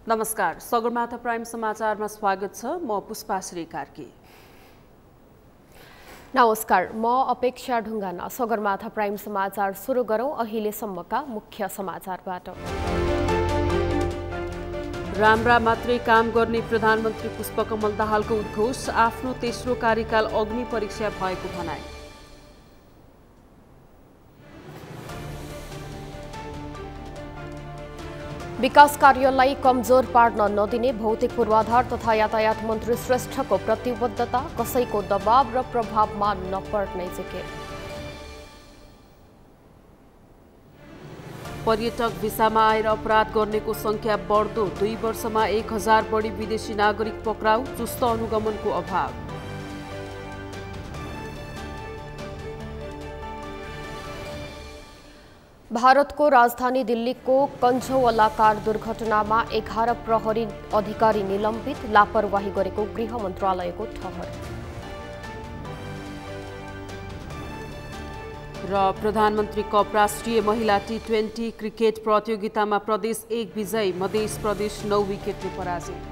नमस्कार, सगरमाथा प्राइम समाचारमा स्वागत छ। म पुष्पा श्री कार्की। नमस्कार, म अपेक्षा ढुङ्गाना। सगरमाथा प्राइम समाचार सुरु गरौँ अहिलेसम्मका मुख्य समाचारबाट। राम्रा मात्रै काम गर्ने प्रधानमन्त्री पुष्पकमल दाहालको उद्घोष, आफ्नो तेस्रो कार्यकाल अग्नि परीक्षा भएको भनाई। विकास कार्यलाई कमजोर पार्न नदिने भौतिक पूर्वाधार तथा यातायात मन्त्री श्रेष्ठको प्रतिबद्धता, कसैको दबाव र प्रभावमा नपर्ने जिकिर। पर्यटक भिसामा आएर अपराध गर्नेको संख्या बढ्दो, 2 वर्षमा 1000 बढी विदेशी नागरिक पक्राउ, चुस्त अनुगमनको अभाव। भारतको राजधानी दिल्लीको कञ्झौवाला कार दुर्घटनामा 11 प्रहरी अधिकारी निलम्बित, लापरवाही गरेको गृह मन्त्रालयको ठहर। र प्रधानमन्त्री कप राष्ट्रिय महिला T20 क्रिकेट प्रतियोगितामा प्रदेश 1 विजयी, मध्य प्रदेश 9 विकेटले पराजित।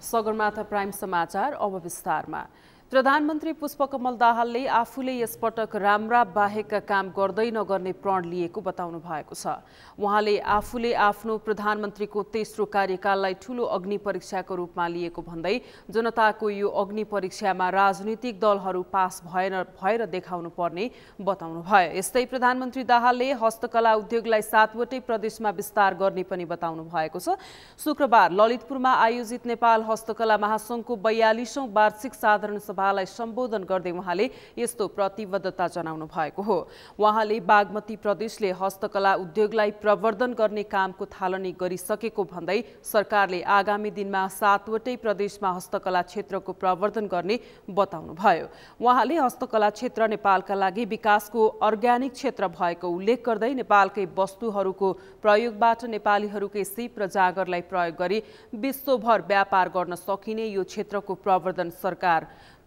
सगरमाथा प्राइम समाचार अब विस्तारमा। प्रधानमन्त्री पुष्पकमल दाहालले आफूले यसपटक राम्रा बाहेकका काम गर्दै नगर्ने प्रण लिएको बताउनु भएको छ। उहाँले आफूले आफ्नो प्रधानमन्त्रीको तेस्रो कार्यकाललाई ठूलो अग्नि परीक्षाको रूपमा लिएको भन्दै जनताको यो अग्नि परीक्षामा राजनीतिक दलहरू पास भएर देखाउनु पर्ने बताउनु भयो। यस्तै प्रधानमन्त्री दाहालले हस्तकला उद्योगलाई 7 वटै प्रदेशमा विस्तार गर्ने पनि बताउनु भएको छ। शुक्रबार ललितपुरमा आयोजित नेपाल हस्तकला महासंघको 42औं वार्षिक साधारण सभालाई सम्बोधन गर्दै उहाँले यस्तो प्रतिबद्धता जनाउनु भएको हो। उहाँले बागमती प्रदेशले हस्तकला उद्योगलाई प्रवर्धन गर्ने कामको थालनी गरिसकेको भन्दै सरकारले आगामी दिनमा 7 वटै प्रदेशमा हस्तकला क्षेत्रको प्रवर्धन गर्ने बताउनु भयो। उहाँले हस्तकला क्षेत्र नेपालका लागि विकासको अर्ग्यानिक क्षेत्र भएको उल्लेख गर्दै नेपालकै वस्तुहरूको प्रयोगबाट नेपालीहरूकै सिप र जागरलाई प्रयोग गरी विश्वभर व्यापार गर्न सकिने यो क्षेत्रको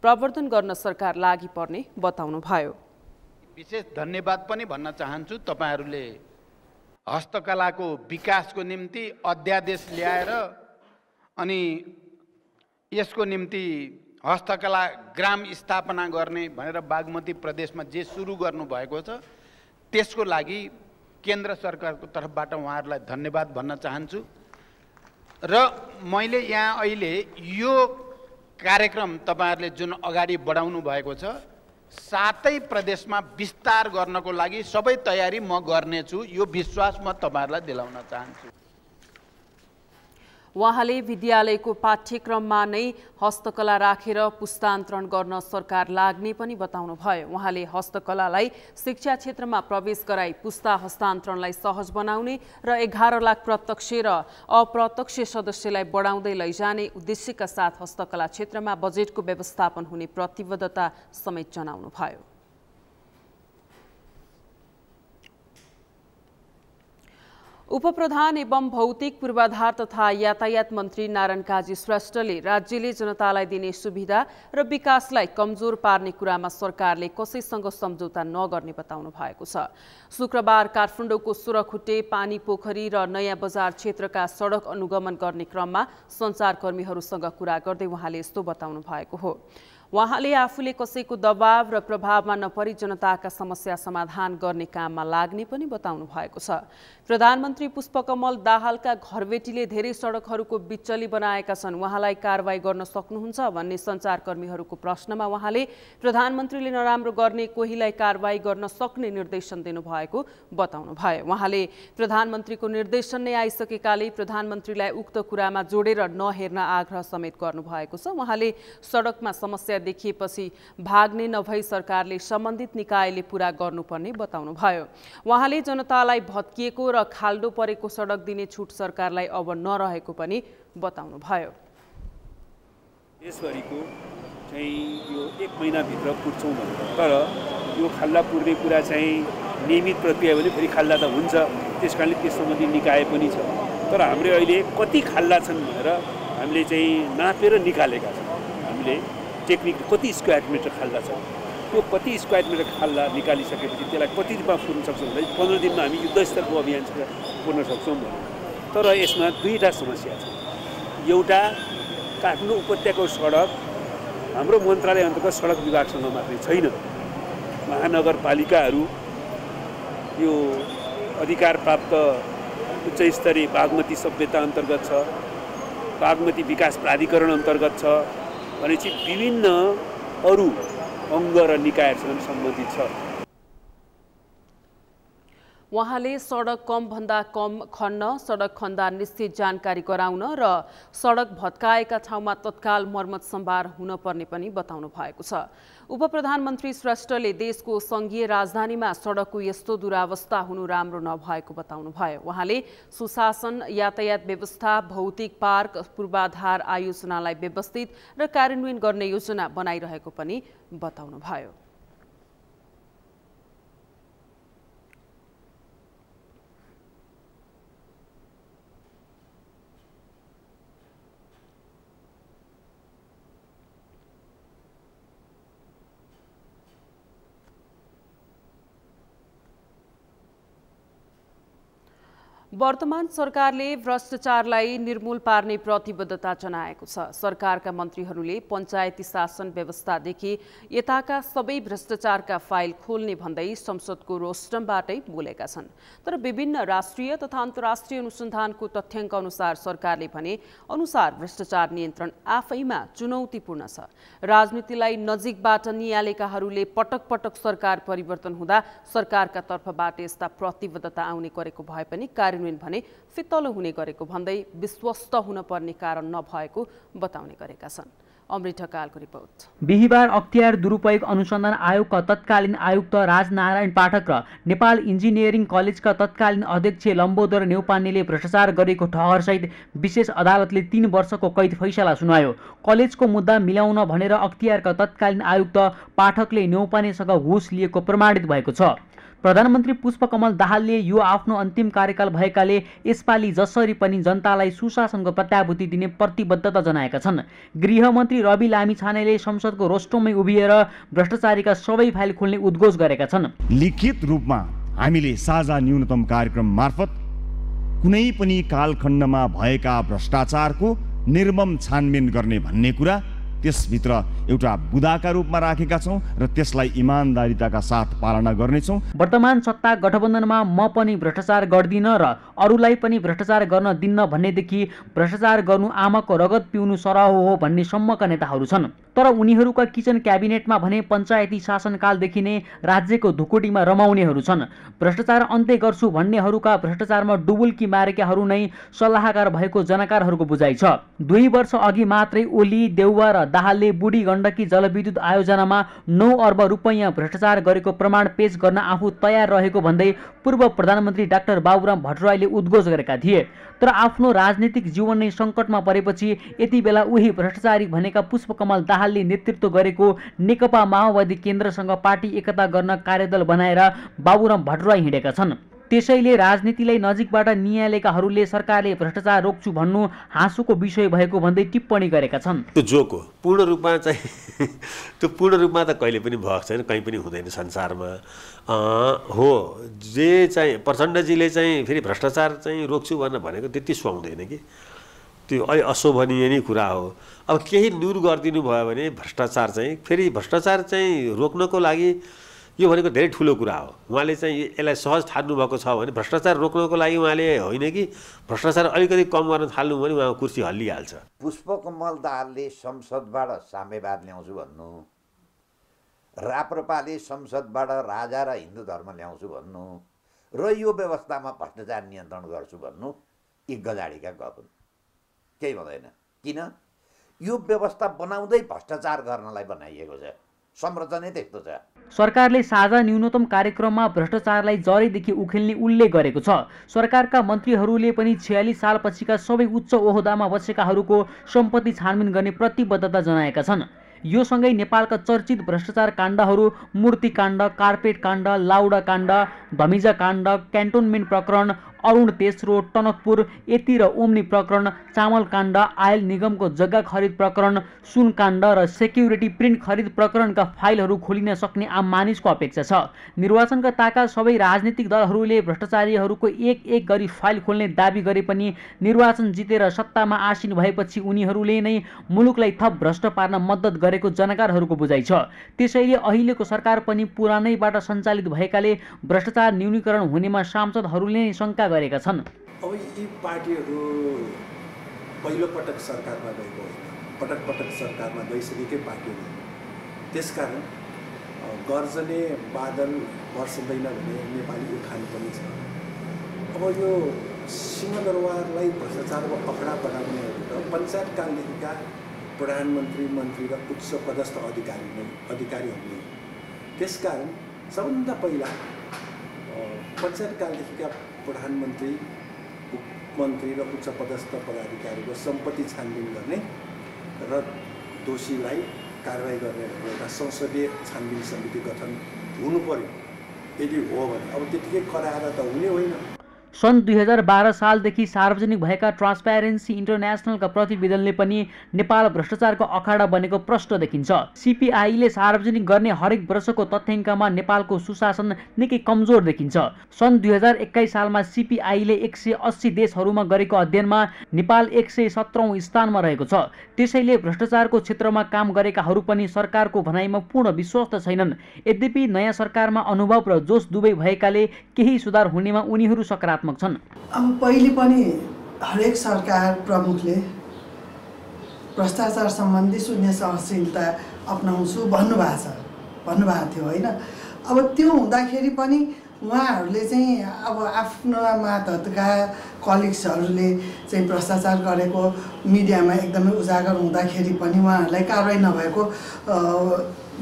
प्रवर्धन गर्न सरकार लागि पर्ने बताउनु भयो। विशेष धन्यवाद पनि भन्न चाहन्छु। तपाईहरूले हस्तकलाको विकासको निम्ति अध्यादेश ल्याएर अनि यसको निम्ति हस्तकला ग्राम स्थापना गर्ने भनेर बागमती प्रदेशमा जे सुरु गर्नुभएको छ त्यसको लागि केन्द्र सरकारको तर्फबाट उहाँहरूलाई धन्यवाद भन्न चाहन्छु। र मैले यहाँ अहिले यो कार्यक्रम तपाईहरूले जुन अगाडि बढाउनु भएको छ 7 प्रदेशमा विस्तार गर्नको लागि सबै तयारी म गर्नेछु, यो विश्वास म तपाईहरूलाई दिलाउन चाहन्छु। उहाँले विद्यालयको पाठ्यक्रममा नै हस्तकला राखेर पुस्तान्तरण गर्न सरकार लाग्ने पनि बताउनु भयो। उहाँले हस्तकलालाई शिक्षा क्षेत्रमा प्रवेश गराई पुस्ता हस्तान्तरणलाई सहज बनाउने र 11 लाख प्रत्यक्ष र अप्रत्यक्ष सदस्यलाई बढाउँदै लैजाने उद्देश्यका साथ हस्तकला क्षेत्रमा बजेटको व्यवस्थापन हुने प्रतिबद्धता समेत जनाउनु भयो। उपप्रधान एवं भौतिक पूर्वाधार तथा यातायात मन्त्री नारायण काजी श्रेष्ठले राज्यले जनतालाई दिने सुविधा र विकासलाई कमजोर पार्ने कुरामा सरकारले कसैसँग सम्झौता नगर्ने बताउनु भएको छ। शुक्रबार काठमाडौँको सोह्रखुट्टे, पानी पोखरी र नयाँ बजार क्षेत्रका सडक अनुगमन गर्ने क्रममा सञ्चारकर्मीहरूसँग कुरा गर्दै उहाँले यस्तो बताउनु भएको हो। उहाँले आफूले कसैको दबाव र प्रभावमा नपरी जनताका समस्या समाधान गर्ने काममा लाग्ने पनि बताउनु भएको छ। प्रधानमन्त्री पुष्पकमल दाहालका घरबेटीले धेरै सडकहरूको बिचली बनाएका छन्, उहाँलाई कारबाही गर्न सक्नुहुन्छ भन्ने सञ्चारकर्मीहरूको प्रश्नमा उहाँले प्रधानमन्त्रीले नराम्रो गर्ने कोहीलाई कारबाही गर्न सक्ने निर्देशन दिनुभएको बताउनु भयो। उहाँले प्रधानमन्त्रीको निर्देशन नै आइसकेकाले प्रधानमन्त्रीलाई उक्त कुरामा जोडेर नहेर्न आग्रह समेत गर्नुभएको छ। उहाँले सडकमा समस्या देखिएपछि भाग्ने नभई सरकारले सम्बन्धित निकायले पूरा गर्नुपर्ने बताउनु भयो। उहाँले जनतालाई भत्किएको र खाल्डो परेको सडक दिने छुट सरकारलाई अब नरहेको पनि बताउनु भयो। देशभरिको चाहिँ यो 1 महिनाभित्र पुर्छौँ भनेर, तर यो खाल्डा पुर्ने कुरा चाहिँ नियमित प्रक्रिया भने फेरि खाल्डा त हुन्छ, त्यस कारणले त्यस सम्बन्धी निकाय पनि छ। तर हाम्रो अहिले कति खाल्डा छन् भनेर हामीले चाहिँ नापेर निकालेका छौँ। हामीले टेक्निक कति स्क्वायर मिटर खाल्डा छ, त्यो कति स्क्वायर मिटर खाल्डा निकालिसकेपछि त्यसलाई कति दिनमा पुर्न सक्छौँ भने 15 दिनमा हामी युद्धस्तरको अभियान पुर्न सक्छौँ भने। तर यसमा दुईवटा समस्या छ। एउटा काठमाडौँ उपत्यकाको सडक हाम्रो मन्त्रालय अन्तर्गत सडक विभागसँग मात्रै छैन, महानगरपालिकाहरू यो अधिकार प्राप्त उच्च स्तरीय बागमती सभ्यता अन्तर्गत छ, बागमती विकास प्राधिकरण अन्तर्गत छ भनेपछि विभिन्न अरू अङ्ग र निकायहरूसँग सम्बन्धित छ। उहाँले सडक कमभन्दा कम खन्न, सडक खन्दा निश्चित जानकारी गराउन र सडक भत्काएका ठाउँमा तत्काल मर्मत सम्भार हुनुपर्ने पनि बताउनु भएको छ। उपप्रधानमन्त्री श्रेष्ठले देशको संघीय राजधानीमा सडकको यस्तो दुरावस्था हुनु राम्रो नभएको बताउनुभयो। उहाँले सुशासन, यातायात व्यवस्था, भौतिक पार्क, पूर्वाधार आयोजनालाई व्यवस्थित र कार्यान्वयन गर्ने योजना बनाइरहेको पनि बताउनुभयो। वर्तमान सरकारले भ्रष्टाचारलाई निर्मूल पार्ने प्रतिबद्धता जनाएको छ। सरकारका मन्त्रीहरूले पञ्चायती शासन व्यवस्थादेखि यताका सबै भ्रष्टाचारका फाइल खोल्ने भन्दै संसदको रोस्टमबाटै बोलेका छन्। तर विभिन्न राष्ट्रिय तथा अन्तर्राष्ट्रिय अनुसन्धानको तथ्याङ्क अनुसार सरकारले भने अनुसार भ्रष्टाचार नियन्त्रण आफैमा चुनौतीपूर्ण छ। राजनीतिलाई नजिकबाट नियालेकाहरूले पटक पटक सरकार परिवर्तन हुँदा सरकारका तर्फबाट यस्ता प्रतिबद्धता आउने गरेको भए पनि कार्यान्वयन भने फितलो हुने गरेको भन्दै विश्वस्त हुन पर्ने कारण नभएको बताउने गरेका छन्। अमृत ढकालको रिपोर्ट। बिहिबार अख्तियार दुरुपयोग अनुसन्धान आयोगका तत्कालीन आयुक्त राजनारायण पाठक र नेपाल इन्जिनियरिङ कलेजका तत्कालीन अध्यक्ष लम्बोदर न्यौपानेले भ्रष्टाचार गरेको ठहरसहित विशेष अदालतले 3 वर्षको कैद फैसला सुनायो। कलेजको मुद्दा मिलाउन भनेर अख्तियारका तत्कालीन आयुक्त पाठकले न्यौपानेसँग घुस लिएको प्रमाणित भएको छ। प्रधानमन्त्री पुष्पकमल दाहालले यो आफ्नो अन्तिम कार्यकाल भएकाले यसपालि जसरी पनि जनतालाई सुशासनको प्रत्याभूति दिने प्रतिबद्धता जनाएका छन्। गृहमन्त्री रवि लामिछानेले संसदको रोस्टोमै उभिएर भ्रष्टाचारीका सबै फाइल खोल्ने उद्घोष गरेका छन्। लिखित रूपमा हामीले साझा न्यूनतम कार्यक्रम मार्फत कुनै पनि कालखण्डमा भएका भ्रष्टाचारको निर्मम छानबिन गर्ने भन्ने कुरा त्यसभित्र एउटा बुदाका रूपमा राखेका छौं र त्यसलाई इमानदारीताका साथ पालना गर्नेछौं। वर्तमान सत्ता गठबन्धनमा म पनि भ्रष्टाचार गर्दिन र अरूलाई पनि भ्रष्टाचार गर्न दिन्न भन्नेदेखि भ्रष्टाचार गर्नु आमाको रगत पिउनु सरह हो भन्ने सम्मका नेताहरू छन्। तर उनीहरूका किचन क्याबिनेटमा भने पञ्चायती शासनकालदेखि नै राज्यको धुकुटीमा रमाउनेहरू छन्। भ्रष्टाचार अन्त्य गर्छु भन्नेहरूका भ्रष्टाचारमा डुबुल्की मारेकाहरू नै सल्लाहकार भएको जनकारहरूको बुझाइ छ। 2 वर्ष अघि मात्रै ओली, देउवा र दाहालले बुढी गण्डकी जलविद्युत आयोजनामा 9 अर्ब रुपैयाँ भ्रष्टाचार गरेको प्रमाण पेश गर्न आफू तयार रहेको भन्दै पूर्व प्रधानमन्त्री डाक्टर बाबुराम भट्टराईले उद्घोष गरेका थिए। तर आफ्नो राजनीतिक जीवन नै सङ्कटमा परेपछि यति बेला उही भ्रष्टाचारी भनेका पुष्पकमल दाहालले नेतृत्व गरेको नेकपा माओवादी केन्द्रसँग पार्टी एकता गर्न कार्यदल बनाएर बाबुराम भट्टराई हिँडेका छन्। त्यसैले राजनीतिलाई नजिकबाट नियालेकाहरूले सरकारले भ्रष्टाचार रोक्छु भन्नु हाँसोको विषय भएको भन्दै टिप्पणी गरेका छन्। त्यो जोको पूर्ण रूपमा चाहिँ त्यो पूर्ण रूपमा त कहिले पनि भएको छैन, कहीँ पनि हुँदैन संसारमा। हो जे चाहिँ प्रचण्डजीले चाहिँ फेरि भ्रष्टाचार चाहिँ रोक्छु भनेको त्यति सुहाउँदैन कि, त्यो अलि अशोभनीय नै कुरा हो। अब केही दूर गरिदिनु भयो भने भ्रष्टाचार चाहिँ फेरि भ्रष्टाचार चाहिँ रोक्नको लागि यो भनेको धेरै ठुलो कुरा हो। उहाँले चाहिँ यसलाई सहज ठान्नु भएको छ भने भ्रष्टाचार रोक्नको लागि उहाँले होइन कि भ्रष्टाचार अलिकति कम गर्न थाल्नु भने उहाँको कुर्सी हल्लिहाल्छ। पुष्पकमल दाहालले संसदबाट साम्यवाद ल्याउँछु भन्नु, राप्रपाले संसदबाट राजा र हिन्दू धर्म ल्याउँछु भन्नु र यो व्यवस्थामा भ्रष्टाचार नियन्त्रण गर्छु भन्नु यी गजाडीका गफ हुन्, केही भन्दैन। किन? यो व्यवस्था बनाउँदै भ्रष्टाचार गर्नलाई बनाइएको छ, संरचना त्यस्तो छ। सरकारले साझा न्यूनतम कार्यक्रममा भ्रष्टाचारलाई जरेदेखि उखेल्ने उल्लेख गरेको छ। सरकारका मन्त्रीहरूले पनि 46 सालपछिका सबै उच्च ओहदामा बसेकाहरूको सम्पत्ति छानबिन गर्ने प्रतिबद्धता जनाएका छन्। यो सँगै नेपालका चर्चित भ्रष्टाचार काण्डहरू मूर्ति काण्ड, कार्पेट काण्ड, लाउडा काण्ड, धमिजा काण्ड, क्यान्टोनमेन्ट प्रकरण, अरुण तेस्रो, टनकपुर, एती र ओम्नी प्रकरण, चामल काण्ड, आयल निगमको जग्गा खरिद प्रकरण, सुन काण्ड र सेक्युरिटी प्रिन्ट खरिद प्रकरणका फाइलहरू खोलिन सक्ने आम मानिसको अपेक्षा छ। निर्वाचनका ताका सबै राजनीतिक दलहरूले भ्रष्टाचारीहरूको एक गरी फाइल खोल्ने दाबी गरे पनि निर्वाचन जितेर सत्तामा आसीन भएपछि उनीहरूले नै मुलुकलाई थप भ्रष्ट पार्न मद्दत गरेको जानकारहरूको बुझाइ छ। त्यसैले अहिलेको सरकार पनि पुरानैबाट सञ्चालित भएकाले भ्रष्टाचार न्यूनीकरण हुनेमा सांसदहरूले नै शङ्का गरेका छन्। अब यी पार्टीहरू पहिलो पटक सरकारमा गएको होइन, पटक पटक सरकारमा गइसकेकै पार्टीहरू, त्यसकारण गर्जने बादल वर्षदैन भने नेपाली उखान पनि छ। अब यो सिंहदरबारलाई भ्रष्टाचारको अखडा बनाउनेहरू त पञ्चायतकालदेखिका प्रधानमन्त्री, मन्त्री र उच्च पदस्थ अधिकारीहरू नै। त्यसकारण सबभन्दा पहिला पञ्चायतकालदेखिका प्रधानमन्त्री, मन्त्री र उच्च पदस्थ पदाधिकारीको सम्पत्ति छानबिन गर्ने र दोषीलाई कारवाही गर्ने एउटा संसदीय छानबिन समिति गठन हुनु पर्यो। यदि हो भने अब त्यतिकै कराएर त हुने होइन। सन् 2012 सालदेखि सार्वजनिक भएका ट्रान्सप्यारेन्सी इन्टरनेसनलका प्रतिवेदनले पनि नेपाल भ्रष्टाचारको अखाडा बनेको प्रष्ट देखिन्छ। सिपिआईले सार्वजनिक गर्ने हरेक वर्षको तथ्याङ्कमा नेपालको सुशासन निकै कमजोर देखिन्छ। सन् 2021 सालमा सिपिआईले 180 देशहरूमा गरेको अध्ययनमा नेपाल 117औं स्थानमा रहेको छ। त्यसैले भ्रष्टाचारको क्षेत्रमा काम गरेकाहरू पनि सरकारको भनाइमा पूर्ण विश्वस्त छैनन्। यद्यपि नयाँ सरकारमा अनुभव र जोस दुवै भएकाले केही सुधार हुनेमा उनीहरू सकारात्मक छन्। अब पहिले पनि हरेक सरकार प्रमुखले भ्रष्टाचार सम्बन्धी शून्य सहनशीलता अपनाउँछु भन्नुभएको थियो होइन। अब त्यो हुँदाखेरि पनि उहाँहरूले चाहिँ अब आफ्नो मातहतका कलिग्सहरूले चाहिँ भ्रष्टाचार गरेको मिडियामा एकदमै उजागर हुँदाखेरि पनि उहाँहरूलाई कारवाही नभएको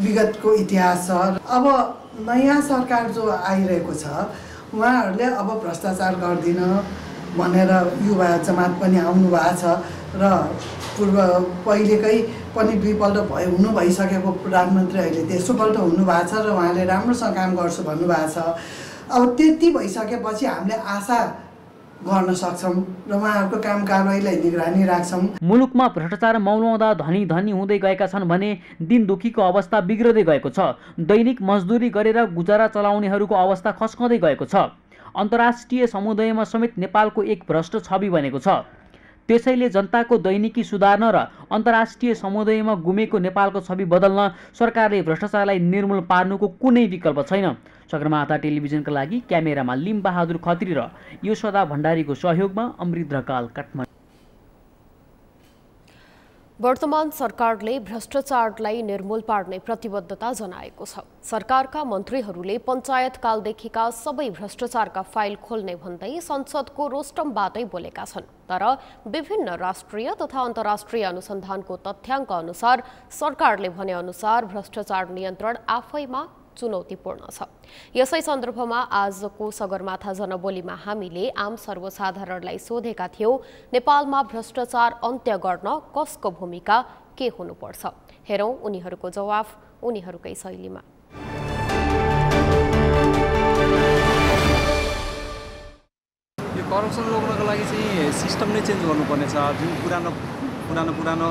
विगतको इतिहास छ। अब नयाँ सरकार जो आइरहेको छ उहाँहरूले अब भ्रष्टाचार गर्दिन भनेर युवा जमात पनि आउनु भएको छ र पहिलेकै पनि दुईपल्ट हुनु भइसकेको प्रधानमन्त्री अहिले तेस्रोपल्ट हुनुभएको छ र उहाँले राम्रोसँग काम गर्छु भन्नुभएको छ। अब त्यति भइसकेपछि हामीले आशा गर्न सक्छौँ र उहाँहरूको काम कारवाहीलाई निगरानी राख्छौँ। मुलुकमा भ्रष्टाचार मौलाउँदा धनी हुँदै गएका छन् भने दिन दुखीको अवस्था बिग्रदै गएको छ। दैनिक मजदुरी गरेर गुजारा चलाउनेहरूको अवस्था खस्कँदै गएको छ। अन्तर्राष्ट्रिय समुदायमा समेत नेपालको एक भ्रष्ट छवि बनेको छ। त्यसैले जनताको दैनिकी सुधार्न र अन्तर्राष्ट्रिय समुदायमा गुमेको नेपालको छवि बदल्न सरकारले भ्रष्टाचारलाई निर्मूल पार्नुको कुनै विकल्प छैन। सगरमाथा टेलिभिजनका लागि क्यामेरामा लिमबहादुर खत्री र यशोदा भण्डारीको सहयोगमा अमृत ढकाल, काठमाडौँ। वर्तमान सरकारले भ्रष्टाचारलाई निर्मूल पार्ने प्रतिबद्धता जनाएको छ। सरकारका मन्त्रीहरूले पञ्चायतकालदेखिका सबै भ्रष्टाचारका फाइल खोल्ने भन्दै संसदको रोस्टमबाटै बोलेका छन्। तर विभिन्न राष्ट्रिय तथा अन्तर्राष्ट्रिय अनुसन्धानको तथ्याङ्क अनुसार सरकारले भने अनुसार भ्रष्टाचार नियन्त्रण आफैमा चुनौतीपूर्ण छ। यसै सन्दर्भमा आजको सगरमाथा जनबोलीमा हामीले आम सर्वसाधारणलाई सोधेका थियौं, नेपालमा भ्रष्टाचार अन्त्य गर्न कसको भूमिका के हुनुपर्छ? हेरौं उनीहरूको जवाफ उनीहरूकै शैलीमा। यो करप्सन रोक्नको लागि चाहिँ सिस्टम नै चेन्ज गर्नुपर्ने छ। जुन पुरानो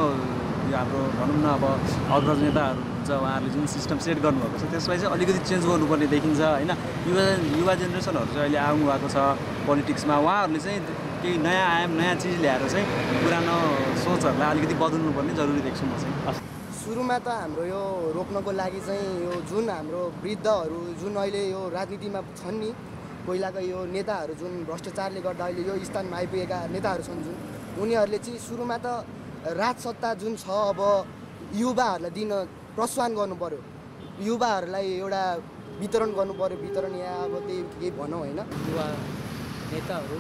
हाम्रो भनौँ न अब अग्रज नेताहरू हुन्छ, उहाँहरूले जुन सिस्टम सेट गर्नुभएको छ त्यसलाई चाहिँ अलिकति चेन्ज गर्नुपर्ने देखिन्छ होइन। युवा जेनेरेसनहरू चाहिँ अहिले आउनु भएको छ पोलिटिक्समा, उहाँहरूले चाहिँ केही नयाँ आयाम नयाँ चिज ल्याएर चाहिँ पुरानो सोचहरूलाई अलिकति बदल्नुपर्ने जरुरी देख्छु म चाहिँ। सुरुमा त हाम्रो यो रोक्नको लागि चाहिँ यो जुन हाम्रो वृद्धहरू जुन अहिले यो राजनीतिमा छन् नि, पहिलाको यो नेताहरू जुन भ्रष्टाचारले गर्दा अहिले यो स्थानमा आइपुगेका नेताहरू छन् जुन, उनीहरूले चाहिँ सुरुमा त राजसत्ता जुन छ अब युवाहरूलाई दिन प्रोत्साहन गर्नु पर्यो, युवाहरूलाई एउटा वितरण गर्नु पर्यो। वितरण यहाँ अब त्यही केही भनौँ होइन, युवा नेताहरू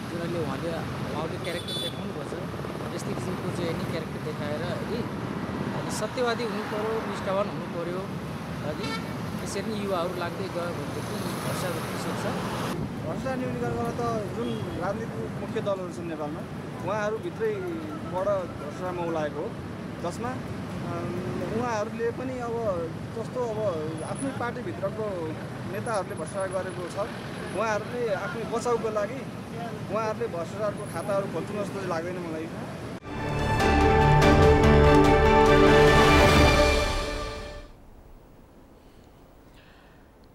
जुन अहिले उहाँले क्यारेक्टर देखाउनुपर्छ, यस्तै किसिमको चाहिँ नि क्यारेक्टर देखाएर है सत्यवादी हुनु पर्यो, निष्ठावान हुनु पर्यो। है यसरी नै युवाहरू लाग्दै गयो भनेदेखि भ्रष्टाचार रोक्न सक्छ। भ्रष्टाचार न्यूनीकरण गर्न त जुन राजनीतिक मुख्य दलहरू छन् नेपालमा, उहाँहरूभित्रैबाट भ्रष्टाचार मौलाएको हो, जसमा उहाँहरूले पनि अब जस्तो अब आफ्नै पार्टीभित्रको नेताहरूले भ्रष्टाचार गरेको छ, उहाँहरूले आफ्नो बचाउको लागि उहाँहरूले भ्रष्टाचारको खाताहरू खोल्नु जस्तो लाग्दैन मलाई।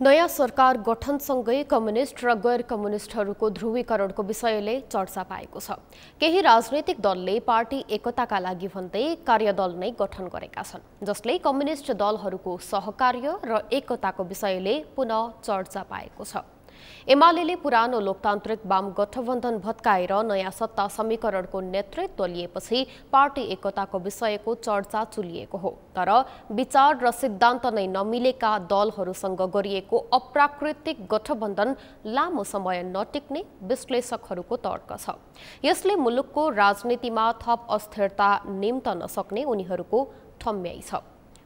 नयाँ सरकार गठनसँगै कम्युनिस्ट र गैर कम्युनिस्टहरूको ध्रुवीकरणको विषयले चर्चा पाएको छ। केही राजनैतिक दलले पार्टी एकताका लागि भन्दै कार्यदल नै गठन गरेका छन्, जसले कम्युनिस्ट दलहरूको सहकार्य र एकताको विषयले पुनः चर्चा पाएको छ। एमाले पुरानो लोकतान्त्रिक वाम गठबन्धन भत्काएर नयाँ सत्ता समीकरणको नेतृत्व लिएपछि पार्टी एकताको विषयको चर्चा चुलिएको हो। तर विचार र सिद्धान्त नै नमिलेका दलहरूसँग गरिएको अप्राकृतिक गठबन्धन लामो समय नटिक्ने विश्लेषकहरूको तर्क छ। यसले मुलुकको राजनीतिमा थप अस्थिरता निम्तन सक्ने उनीहरूको ठम्याइ छ।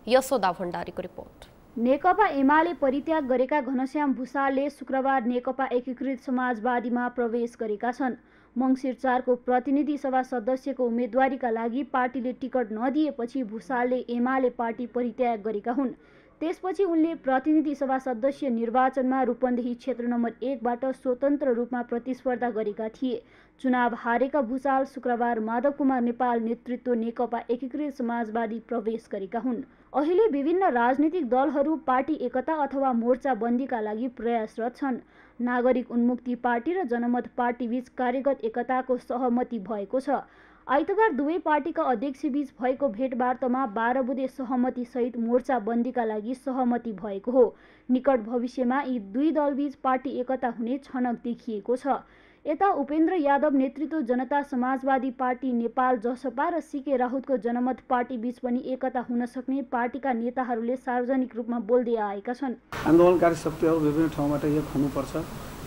यशोदा भण्डारीको रिपोर्ट। नेकपा एमाले परित्याग गरेका घनश्याम भुसालले शुक्रबार नेकपा एकीकृत समाजवादीमा प्रवेश गरेका छन्। मङ्सिर 4 को प्रतिनिधि सभा सदस्यको उम्मेदवारीका लागि पार्टीले टिकट नदिएपछि भुसालले एमाले पार्टी परित्याग गरेका हुन्। त्यसपछि उनले प्रतिनिधि सभा सदस्य निर्वाचनमा रूपन्देही क्षेत्र नम्बर 1 बाट स्वतन्त्र रूपमा प्रतिस्पर्धा गरेका थिए। चुनाव हारेका भुसाल शुक्रबार माधव कुमार नेपाल नेतृत्व नेकपा एकीकृत समाजवादी प्रवेश गरेका हुन्। अहिले विभिन्न राजनीतिक दलहरू पार्टी एकता अथवा मोर्चाबन्दीका लागि प्रयासरत छन्। नागरिक उन्मुक्ति पार्टी र जनमत पार्टीबीच कार्यगत एकताको सहमति भएको छ। आइतबार दुवै पार्टीका अध्यक्षबीच भएको भेटवार्तामा 12 बुँदे सहमति सहित मोर्चाबन्दीका लागि सहमति भएको हो। निकट भविष्यमा यी दुई दलबीच पार्टी एकता हुने छनक देखिएको छ। यता उपेन्द्र यादव नेतृत्व जनता समाजवादी पार्टी नेपाल जसपा र सीके राउतको जनमत पार्टी बीच पनि एकता हुन सक्ने पार्टीका नेताहरूले सार्वजनिक रूपमा बोल्दै आएका छन्। आन्दोलनकारी शक्तिहरू विभिन्न ठाउँबाट एक हुनुपर्छ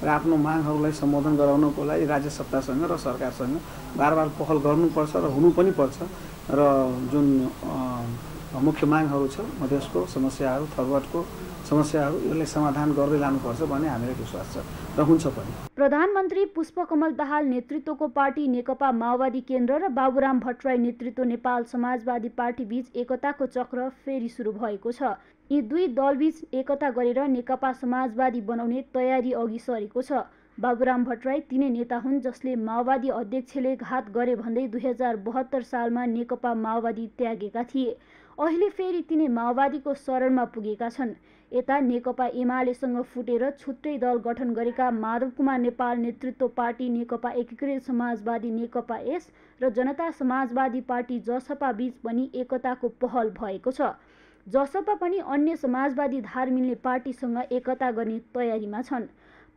र आफ्नो मागहरूलाई सम्बोधन गराउनको लागि राज्य सत्तासँग र सरकारसँग बारबार पहल गर्नुपर्छ र हुनु पनि पर्छ। र जुन मुख्य मागहरू छ मधेसको समस्याहरू, थरवटको समस्याहरू, यसलाई समाधान गर्दै लानुपर्छ भन्ने हामीलाई विश्वास छ र हुन्छ पनि। प्रधानमन्त्री पुष्पकमल दाहाल नेतृत्वको पार्टी नेकपा माओवादी केन्द्र र बाबुराम भट्टराई नेतृत्व नेपाल समाजवादी पार्टी बीच एकताको चक्र फेरि सुरु भएको छ। यी दुई दलबीच एकता गरेर नेकपा समाजवादी बनाउने तयारी अघि सरेको छ। बाबुराम भट्टराई तिनै नेता हुन् जसले माओवादी अध्यक्षले घात गरे भन्दै 2072 सालमा नेकपा माओवादी त्यागेका थिए। अहिले फेरि तिनै माओवादीको शरणमा पुगेका छन्। यता नेकपा एमालेसँग फुटेर छुट्टै दल गठन गरेका माधव कुमार नेपाल नेतृत्व पार्टी नेकपा एकीकृत समाजवादी नेकपा एस र जनता समाजवादी पार्टी जसपा बीच पनि एकताको पहल भएको छ। जसपा पनि अन्य समाजवादी धार मिल्ने पार्टीसँग एकता गर्ने तयारीमा छन्।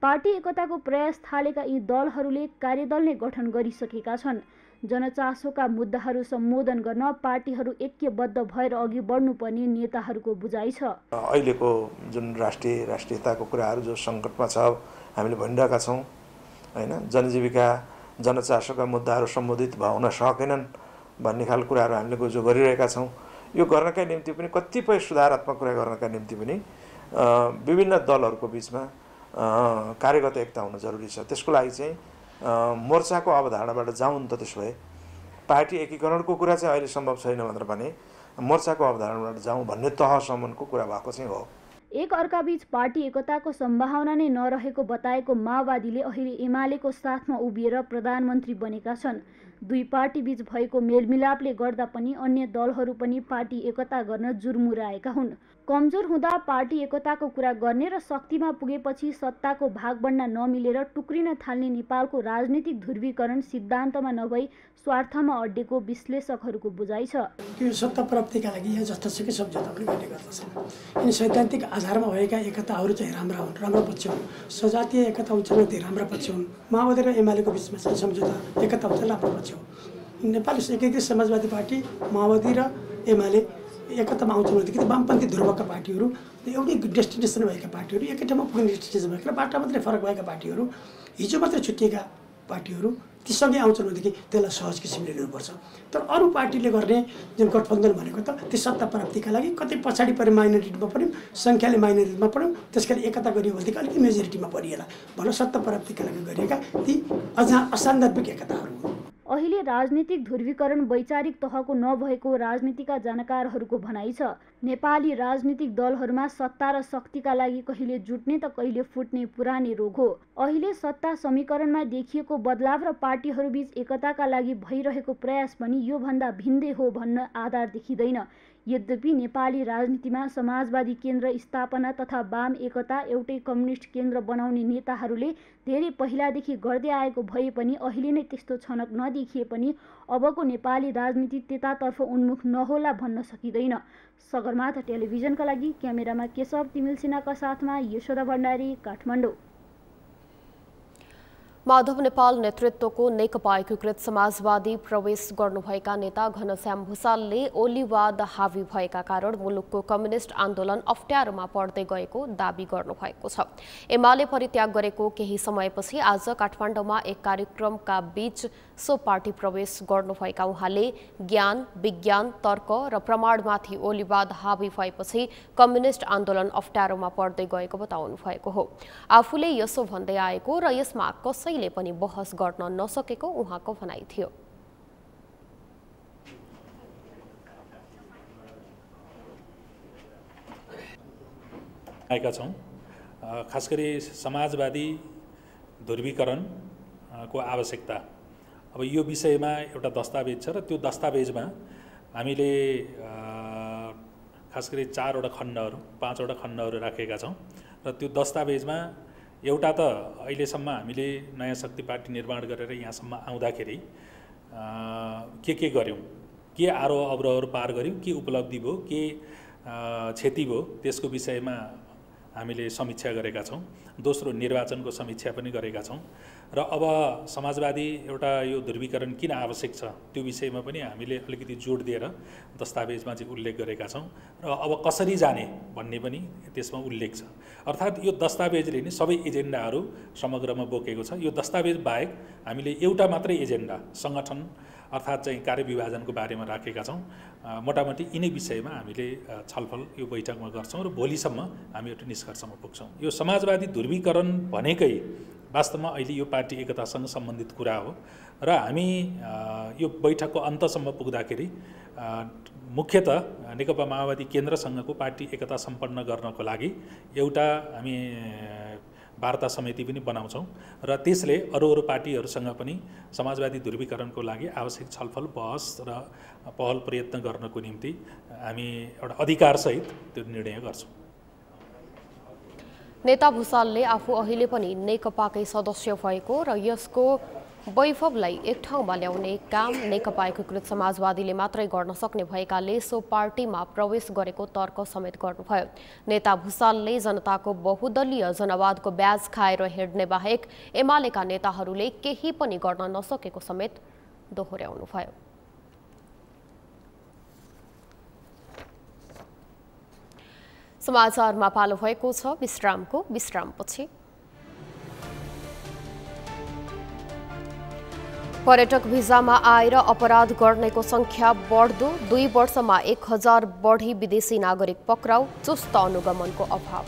पार्टी एकताको प्रयास थालेका यी दलहरूले कार्यदल नै गठन गरिसकेका छन्। जनचासोका मुद्दाहरू सम्बोधन गर्न पार्टीहरू ऐक्यबद्ध भएर अघि बढ्नुपर्ने नेताहरूको बुझाइ छ। अहिलेको जुन राष्ट्रियताको कुराहरू जो सङ्कटमा छ हामीले भनिरहेका छौँ हैन, जनजीविका जनचासोका मुद्दाहरू सम्बोधित हुन सकेनन् भन्ने खालको कुराहरू हामीले जो गरिरहेका छौँ, यो गर्नका निम्ति पनि कतिपय सुधारात्मक कुरा गर्नका निम्ति पनि विभिन्न दलहरूको बिचमा कार्यगत एकता हुन जरुरी छ। त्यसको लागि चाहिँ मोर्चाको अवधारणाबाट जाउँ त त्यसो भए पार्टी एकीकरणको कुरा चाहिँ अहिले सम्भव छैन भनेर भने मोर्चाको अवधारणाबाट जाउँ भन्ने तहसम्मको कुरा भएको चाहिँ हो। एक अर्काबीच पार्टी एकताको सम्भावना नै नरहेको बताएको माओवादीले अहिले एमालेको साथमा उभिएर प्रधानमन्त्री बनेका छन्। दुई पार्टीबीच भएको मेलमिलापले गर्दा पनि अन्य दलहरू पनि पार्टी एकता गर्न जुर्मुराएका हुन्। कमजोर हुँदा पार्टी एकताको कुरा गर्ने र शक्तिमा पुगेपछि सत्ताको भागबण्डा नमिलेर टुक्रिन थाल्ने नेपालको राजनीतिक ध्रुवीकरण सिद्धान्तमा नभई स्वार्थमा अड्डेको विश्लेषकहरूको बुझाइ छ। यो सत्ता प्राप्तिका लागि यहाँ जतासुकै सम्झौता पनि गर्ने गर्दछन्। यिनी सैद्धान्तिक आधारमा भएका एकताहरू चाहिँ राम्रा हुन्, राम्रो पक्ष हुन्। सजातीय एकता हुन्छ भने त्यो राम्रा पक्ष हुन्। माओवादी र एमालेको बिचमा चाहिँ सम्झौता एकता हुन्छ राम्रो पक्ष हो। नेपाली एकीकृत समाजवादी पार्टी माओवादी र एमाले एकतामा आउँछ भनेदेखि वामपन्थी ध्रुवका पार्टीहरू एउटै डेस्टिनेसन भएका पार्टीहरू एकै ठाउँमा पुग्ने डेस्टिनेसन भएका र बाटो मात्रै फरक भएका पार्टीहरू हिजो मात्रै छुट्टिएका पार्टीहरू ती सँगै आउँछन् भनेदेखि त्यसलाई सहज किसिमले लिनुपर्छ। तर अरू पार्टीले गर्ने जुन गठबन्धन भनेको त त्यो सत्ता प्राप्तिका लागि कतै पछाडि परे माइनोरिटीमा पऱ्यौँ, सङ्ख्याले माइनोरिटीमा पऱ्यौँ, त्यसकारण एकता गरियो भनेदेखि अलिकति मेजोरिटीमा परिएला भनेर सत्ता प्राप्तिका लागि गरिएका ती अझ असान्दर्भिक एकताहरू। अहिले राजनीतिक ध्रुवीकरण वैचारिक तहको नभएको राजनीतिका जानकारहरूको भनाइ छ। नेपाली राजनीतिक दलहरूमा सत्ता र शक्तिका लागि कहिले जुट्ने त कहिले फुट्ने पुरानै रोग हो। अहिले सत्ता समीकरणमा देखिएको बदलाव र पार्टीहरूबीच एकताका लागि भइरहेको प्रयास पनि योभन्दा भिन्दै हो भन्न आधार देखिँदैन। यद्यपि नेपाली राजनीतिमा समाजवादी केन्द्र स्थापना तथा वाम एकता एउटै कम्युनिस्ट केन्द्र बनाउने नेताहरूले धेरै पहिलादेखि गर्दै आएको भए पनि अहिले नै त्यस्तो छनक नदेखिए पनि अबको नेपाली राजनीति त्यतातर्फ उन्मुख नहोला भन्न सकिँदैन। सगरमाथा टेलिभिजनका लागि क्यामेरामा केशव तिमिल सिन्हाका साथमा यशोदा भण्डारी, काठमाडौँ। माधव नेपाल नेतृत्वको नेकपा एकीकृत समाजवादी प्रवेश गर्नुभएका नेता घनश्याम भुसालले ओलीवाद हावी भएका कारण मुलुकको कम्युनिस्ट आन्दोलन अप्ठ्यारोमा पर्दै गएको दाबी गर्नुभएको छ। एमाले परित्याग गरेको केही समयपछि आज काठमाडौँमा एक कार्यक्रमका बीच सो पार्टी प्रवेश गर्नुभएका उहाँले ज्ञान, विज्ञान, तर्क र प्रमाणमाथि ओलीवाद हावी भएपछि कम्युनिस्ट आन्दोलन अप्ठ्यारोमा पर्दै गएको बताउनु भएको हो। आफूले यसो भन्दै आएको र यसमा कसैले पनि बहस गर्न नसकेको उहाँको भनाइ थियो। आएका छौँ, खास गरी समाजवादी ध्रुवीकरणको आवश्यकता। अब यो विषयमा एउटा दस्तावेज छ र त्यो दस्तावेजमा हामीले खास गरी 4वटा खण्डहरू 5वटा खण्डहरू राखेका छौँ र त्यो दस्तावेजमा एउटा त अहिलेसम्म हामीले नयाँ शक्ति पार्टी निर्माण गरेर यहाँसम्म आउँदाखेरि के गर्यौँ, के आरोह अवरोहहरू पार गऱ्यौँ, के उपलब्धि भयो, के क्षति भयो, त्यसको विषयमा हामीले समीक्षा गरेका छौँ। दोस्रो निर्वाचनको समीक्षा पनि गरेका छौँ र अब समाजवादी एउटा यो ध्रुवीकरण किन आवश्यक छ त्यो विषयमा पनि हामीले अलिकति जोड दिएर दस्तावेजमा चाहिँ उल्लेख गरेका छौँ र अब कसरी जाने भन्ने पनि त्यसमा उल्लेख छ। अर्थात् यो दस्तावेजले नै सबै एजेन्डाहरू समग्रमा बोकेको छ। यो दस्तावेज बाहेक हामीले एउटा मात्रै एजेन्डा सङ्गठन अर्थात् चाहिँ कार्यविभाजनको बारेमा राखेका छौँ। मोटामोटी यिनै विषयमा हामीले छलफल यो बैठकमा गर्छौँ र भोलिसम्म हामी एउटा निष्कर्षमा पुग्छौँ। यो समाजवादी ध्रुवीकरण भनेकै वास्तवमा अहिले यो पार्टी एकतासँग सम्बन्धित कुरा हो र हामी यो बैठकको अन्तसम्म पुग्दाखेरि मुख्यतः नेकपा माओवादी केन्द्रसँगको पार्टी एकता सम्पन्न गर्नको लागि एउटा हामी वार्ता समिति पनि बनाउँछौँ र त्यसले अरू पार्टीहरूसँग पनि समाजवादी ध्रुवीकरणको लागि आवश्यक छलफल, बहस र पहल प्रयत्न गर्नको निम्ति हामी एउटा अधिकारसहित त्यो निर्णय गर्छौँ। नेता भुसालले आफू अहिले पनि नेकपाकै सदस्य भएको र यसको वैभवलाई एक ठाउँमा ल्याउने काम नेकपा एकीकृत समाजवादीले मात्रै गर्न सक्ने भएकाले सो पार्टीमा प्रवेश गरेको तर्क समेत गर्नुभयो। नेता भुसालले जनताको बहुदलीय जनवादको ब्याज खाएर हिँड्ने बाहेक एमालेका नेताहरूले केही पनि गर्न नसकेको समेत दोहोर्याउनुभयो। समाचारमा पालो भएको छ विश्रामको। विश्रामपछि पर्यटक भिजामा आएर अपराध गर्नेको संख्या बढ्दो, 2 वर्षमा 1000 बढी विदेशी नागरिक पक्राउ, चुस्त अनुगमनको अभाव।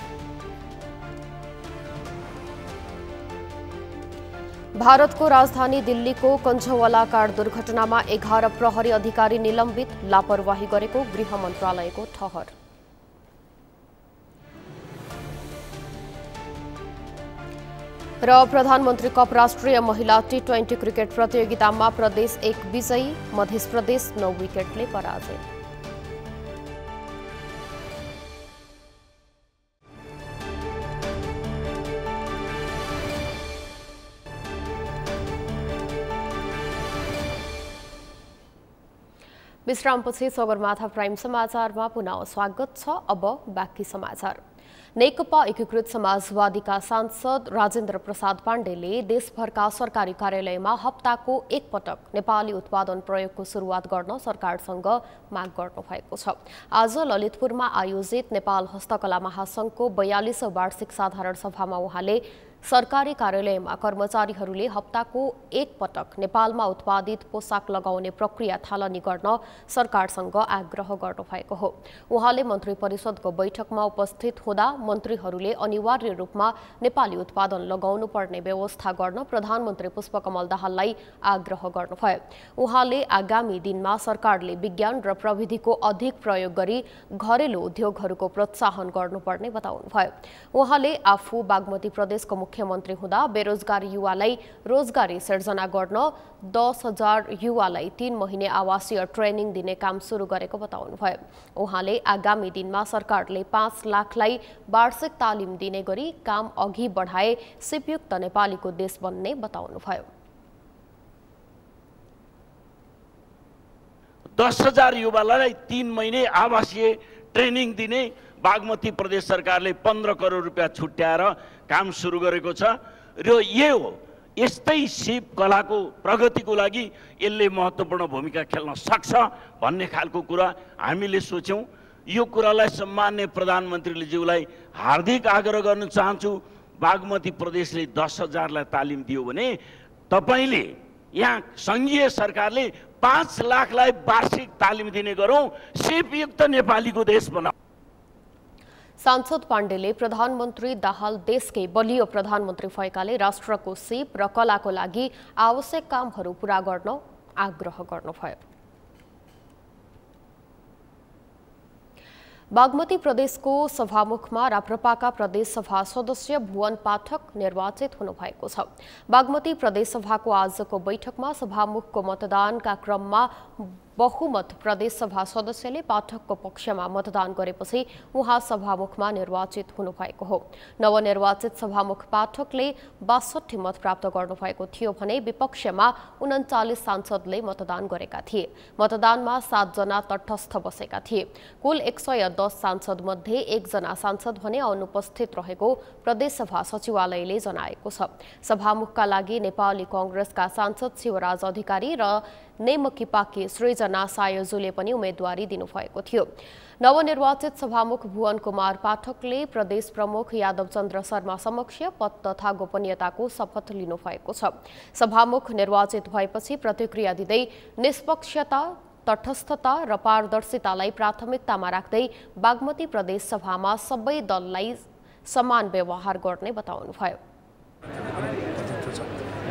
भारतको राजधानी दिल्लीको कञ्झवाला कार दुर्घटनामा 11 प्रहरी अधिकारी निलम्बित, लापरवाही गरेको गृह मन्त्रालयको ठहर। र प्रधानमन्त्री कप राष्ट्रिय महिला T20 क्रिकेट प्रतियोगितामा प्रदेश 1 विजयी, मध्य प्रदेश 9 विकेटले पराजय। विश्रामपछि सगरमाथा प्राइम समाचारमा पुनः स्वागत छ। अब बाँकी समाचार। नेकपा एकीकृत समाजवादीका सांसद राजेन्द्र प्रसाद पाण्डेले देशभरका सरकारी कार्यालयमा हप्ताको एक पटक नेपाली उत्पादन प्रयोगको सुरुवात गर्न सरकारसँग माग गर्नुभएको छ। आज ललितपुरमा आयोजित नेपाल हस्तकला महासंघको 42औं वार्षिक साधारण सभामा उहाँले सरकारी कार्यालयमा कर्मचारीहरूले हप्ताको एक पटक नेपालमा उत्पादित पोसाक लगाउने प्रक्रिया थालनी गर्न सरकारसँग आग्रह गर्नुभएको हो। उहाँले मन्त्री परिषदको बैठकमा उपस्थित हुँदा मन्त्रीहरूले अनिवार्य रूपमा नेपाली उत्पादन लगाउनु पर्ने व्यवस्था गर्न प्रधानमन्त्री पुष्पकमल दाहाललाई आग्रह गर्नुभयो। उहाँले आगामी दिनमा सरकारले विज्ञान र प्रविधिको अधिक प्रयोग गरी घरेलु उद्योगहरूको प्रोत्साहन गर्नुपर्ने बताउनुभयो। उहाँले आफू बागमती प्रदेशको मुख्यमन्त्री हुँदा बेरोजगार युवालाई रोजगारी सिर्जना गर्न 10,000 युवालाई 3 महिने आवासीय ट्रेनिङ दिने काम सुरु गरेको बताउनुभयो। उहाँले आगामी दिनमा सरकारले 5 लाखलाई वार्षिक तालिम दिने गरी काम अघि बढाए सिपयुक्त नेपालीको देश बन्ने बताउनुभयो। 10,000 युवालाई 3 महिने आवासीय ट्रेनिङ दिने बागमती प्रदेश सरकारले 15 करोड रुपियाँ छुट्याएर काम सुरु गरेको छ र यो हो। यस्तै सिप कलाको प्रगतिको लागि यसले महत्त्वपूर्ण भूमिका खेल्न सक्छ भन्ने खालको कुरा हामीले सोच्यौँ। यो कुरालाई सम्मान्य प्रधानमन्त्रीले ज्यूलाई हार्दिक आग्रह गर्न चाहन्छु। बागमती प्रदेशले 10,000लाई तालिम दियो भने तपाईले यहाँ संघीय सरकारले 5 लाखलाई वार्षिक तालिम दिने गरौँ, सिपयुक्त नेपालीको देश बनाऊ। सांसद पाण्डेले प्रधानमन्त्री दाहाल देशकै बलियो प्रधानमन्त्री भएकाले राष्ट्रको सिप र कलाको लागि आवश्यक कामहरू पूरा गर्न आग्रह गर्नुभयो। बागमती प्रदेशको सभामुखमा राप्रपाका प्रदेश सभा सदस्य भुवन पाठक निर्वाचित हुनुभएको छ। बागमती प्रदेश सभाको आजको बैठकमा सभामुखको मतदानका क्रममा बहुमत प्रदेश सभा सदस्यले पाठकको पक्षमा मतदान गरेपछि उहाँ सभामुखमा निर्वाचित हुनुभएको हो। नवनिर्वाचित सभामुख पाठकले 62 मत प्राप्त गर्नुभएको थियो भने विपक्षमा 39 सांसदले मतदान गरेका थिए। मतदानमा 7 जना तटस्थ बसेका थिए। कुल 110 सांसद मध्ये 1 जना सांसद भने अनुपस्थित रहेको प्रदेश सभा सचिवालयले जनाएको छ। सभामुखका लागि नेपाली कांग्रेसका सांसद शिवराज अधिकारी र नेमकिपाकी सृजना सायोजुले पनि उम्मेदवारी दिनुभएको थियो। नवनिर्वाचित सभामुख भुवन कुमार पाठकले प्रदेश प्रमुख यादव चन्द्र शर्मा समक्ष पद तथा गोपनीयताको शपथ लिनुभएको छ। सभामुख निर्वाचित भएपछि प्रतिक्रिया दिँदै निष्पक्षता, तटस्थता र पारदर्शितालाई प्राथमिकतामा राख्दै बागमती प्रदेश सभामा सबै दललाई समान व्यवहार गर्ने बताउनुभयो।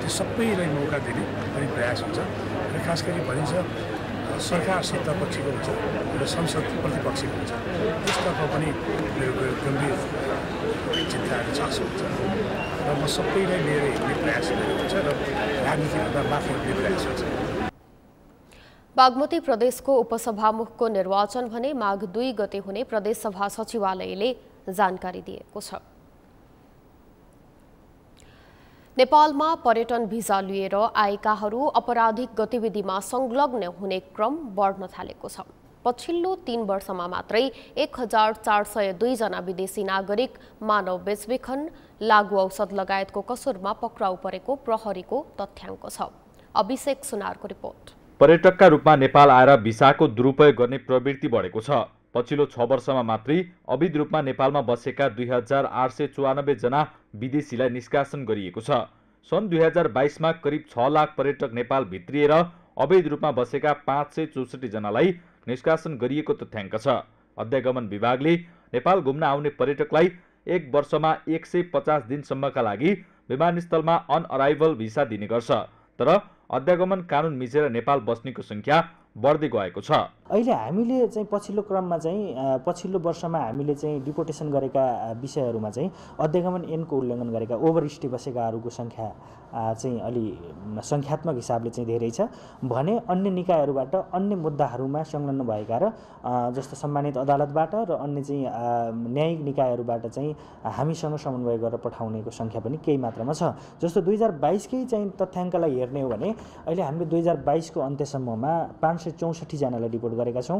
सबैलाई मौका दिने पनि प्रयास हुन्छ र खास गरी भनिन्छ सरकार सत्तापक्षीको हुन्छ र संसद प्रतिपक्षीको हुन्छ। त्यसतर्फ पनि मेरो गम्भीर चिन्ता र चासो हुन्छ र म सबैलाई लिएर हिँड्ने प्रयास गरेको हुन्छ र राजनीतिभन्दा माथि हुने प्रयास हुन्छ। बागमती प्रदेशको उपसभामुखको निर्वाचन भने माघ 2 गते हुने प्रदेश सभा सचिवालयले जानकारी दिएको छ। नेपालमा पर्यटन भिजा लिएर आएकाहरू आपराधिक गतिविधिमा संलग्न हुने क्रम बढ्न थालेको छ। पछिल्लो 3 वर्षमा मात्रै 1402 जना विदेशी नागरिक मानव बेचबिखन, लागु औषध लगायतको कसुरमा पक्राउ परेको प्रहरीको तथ्याङ्क छ। अभिषेक सुनारको रिपोर्ट। पर्यटकका रूपमा नेपाल आएर भिसाको दुरुपयोग गर्ने प्रवृत्ति बढेको छ। पछिल्लो 6 वर्षमा मात्रै अवैध रूपमा नेपालमा बसेका 2894 जना विदेशीलाई निष्कासन गरिएको छ। सन् 2022 मा करिब 6 लाख पर्यटक नेपाल भित्रिएर अवैध रूपमा बसेका 564 जनालाई निष्कासन गरिएको तथ्याङ्क छ। अध्यागमन विभागले नेपाल घुम्न आउने पर्यटकलाई 1 वर्षमा 150 दिनसम्मका लागि विमानस्थलमा अन अराइभल भिसा दिने गर्छ। तर अध्यागमन कानुन मिचेर नेपाल बस्नेको संख्या बढ्दै गएको छ। अहिले हामीले चाहिँ पछिल्लो क्रममा चाहिँ पछिल्लो वर्षमा हामीले चाहिँ डिपोर्टेसन गरेका विषयहरूमा चाहिँ अध्यागमन ऐनको उल्लङ्घन गरेका ओभरस्टे बसेकाहरूको संख्या चाहिँ अलि संख्यात्मक हिसाबले चाहिँ धेरै छ भने अन्य निकायहरूबाट अन्य मुद्दाहरूमा संलग्न भएका र जस्तो सम्मानित अदालतबाट र अन्य चाहिँ न्यायिक निकायहरूबाट चाहिँ हामीसँग समन्वय गरेर पठाउनेको संख्या पनि केही मात्रामा छ। जस्तो 2022 कै चाहिँ तथ्याङ्कलाई हेर्ने हो भने अहिले हामीले 2022 को अन्त्यसम्ममा 564 जनालाई डिपोर्ट गरेका छौँ।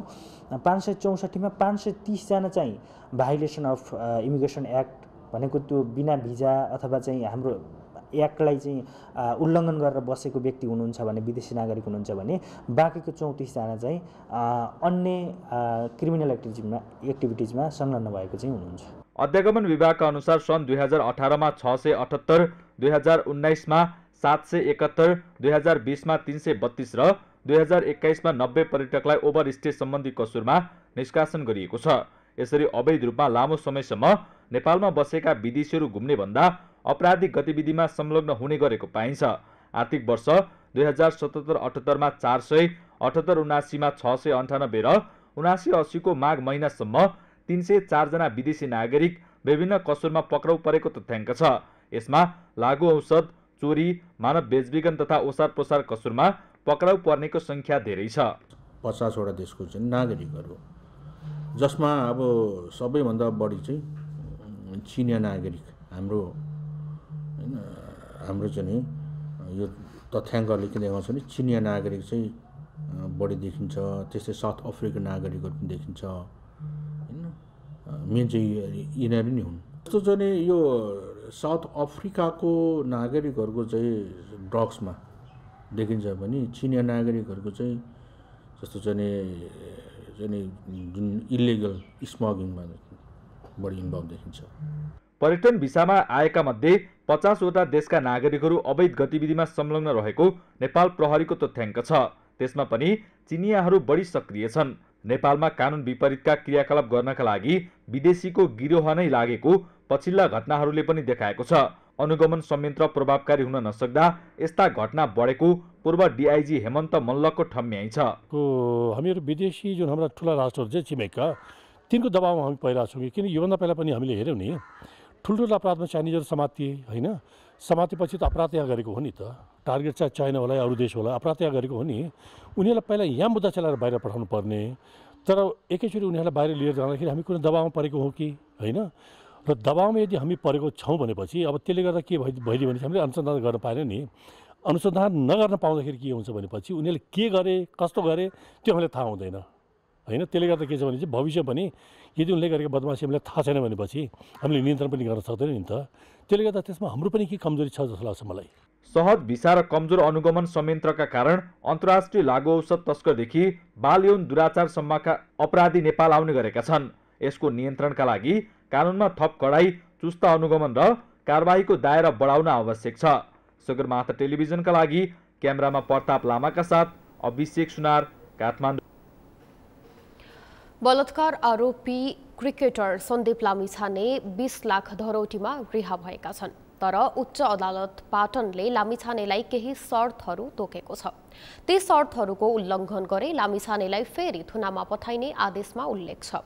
564 मा 530 जना चाहिँ भाइलेसन अफ इमिग्रेसन एक्ट भनेको त्यो बिना भिजा अथवा चाहिँ हाम्रो एक्टलाई चाहिँ उल्लङ्घन गरेर बसेको व्यक्ति हुनुहुन्छ भने, विदेशी नागरिक हुनुहुन्छ भने बाँकीको 34 जना चाहिँ अन्य क्रिमिनल एक्टिभिटिजमा संलग्न भएको चाहिँ हुनुहुन्छ। अध्यागमन विभागका अनुसार सन् 2018 मा 678, 2019 मा 771, 2020 मा 332 र 2021 मा 90 पर्यटकलाई ओभरस्टे सम्बन्धी कसुरमा निष्कासन गरिएको छ। यसरी अवैध रूपमा लामो समयसम्म नेपालमा बसेका विदेशीहरू घुम्ने भन्दा अपराधिक गतिविधिमा संलग्न हुने गरेको पाइन्छ। आर्थिक वर्ष 2077-78 मा 400, 78-79 मा 698 र 79-80 को माघ महिनासम्म 304 जना विदेशी नागरिक विभिन्न कसुरमा पक्राउ परेको तथ्याङ्क छ। यसमा लागु औषध, चोरी, मानव बेचबिखन तथा ओसार पोसार कसुरमा पक्राउ पर्नेको संख्या धेरै छ। 50 वटा देशको चाहिँ नागरिकहरू, जसमा अब सबैभन्दा बढी चाहिँ चिनिया नागरिक हाम्रो चाहिँ यो तथ्याङ्कले के देखाउँछ भने चिनिया नागरिक चाहिँ बढी देखिन्छ। त्यस्तै साउथ अफ्रिकन नागरिकहरू पनि देखिन्छ हैन। मेन चाहिँ यिनीहरू नै हुन्। जस्तो चाहिँ यो साउथ अफ्रिकाको नागरिकहरूको चाहिँ ड्रग्समा देखिन्छ भने चिनिया नागरिकहरूको चाहिँ जस्तो चाहिँ जुन इलिगल स्मगलिङमा बढी इन्भल्भ देखिन्छ। पर्यटन भिसामा आएका मध्ये 50 वटा देशका नागरिकहरू अवैध गतिविधिमा संलग्न रहेको नेपाल प्रहरीको तथ्याङ्क छ। त्यसमा पनि चिनियाहरू बढी सक्रिय छन्। नेपालमा कानुन विपरीतका क्रियाकलाप गर्नका लागि विदेशीको गिरोह नै लागेको पछिल्ला घटनाहरूले पनि देखाएको छ। अनुगमन संयन्त्र प्रभावकारी हुन नसक्दा यस्ता घटना बढेको पूर्व डिआइजी हेमन्त मल्लको ठम्याइ छ। हामीहरू विदेशी जुन हाम्रा ठुला राष्ट्रहरू चाहिँ छिमेकका तिनको दबावमा हामी परिरहेको छौँ। किन योभन्दा पहिला पनि हामीले हेऱ्यौँ नि, ठुल्ठुलो अपराधमा चाइनिजहरू समातिए होइन। समातेपछि त अपराध यहाँ गरेको हो नि त। टार्गेट चाहिँ चाइना होला, अरू देश होला, अपराध यहाँ गरेको हो नि। उनीहरूलाई पहिला यहाँ मुद्दा चलाएर बाहिर पठाउनु पर्ने, तर एकैचोटि उनीहरूलाई बाहिर लिएर जाँदाखेरि हामी कुनै दबावमा परेको हो कि होइन। र दबावमा यदि हामी परेको छौँ भनेपछि अब त्यसले गर्दा के भइदियो भने हामीले अनुसन्धान गर्न पाएन नि। अनुसन्धान नगर्न पाउँदाखेरि के हुन्छ भनेपछि उनीहरूले के गरे, कस्तो गरे त्यो हामीलाई थाहा हुँदैन होइन। त्यसले गर्दा के छ भने चाहिँ भविष्य पनि यदि उनले गरेको बदमासी हामीलाई थाहा छैन भनेपछि हामीले नियन्त्रण पनि गर्न सक्दैनौँ नि त। त्यसले गर्दा त्यसमा हाम्रो पनि के कमजोरी छ जस्तो लाग्छ मलाई। सहज भिसा र कमजोर अनुगमन संयन्त्रका कारण अन्तर्राष्ट्रिय लागु औषध तस्करदेखि बाल यौन दुराचारसम्मका अपराधी नेपाल आउने गरेका छन्। यसको नियन्त्रणका लागि कानुनमा थप कडाई, चुस्त अनुगमन र कारबाहीको दायरा बढाउन आवश्यक छ। सगरमाथा टेलिभिजनका लागि क्यामेरामा प्रताप लामाका साथ अभिषेक सुनार, काठमाडौँ। बलात्कार आरोपी क्रिकेटर सन्दीप लामिछाने 20 लाख धरोटीमा रिहा भएका छन्। तर उच्च अदालत पाटनले लामिछानेलाई केही शर्तहरू तोकेको छ। ती शर्तहरूको उल्लङ्घन गरे लामिछानेलाई फेरि थुनामा पठाइने आदेशमा उल्लेख छ।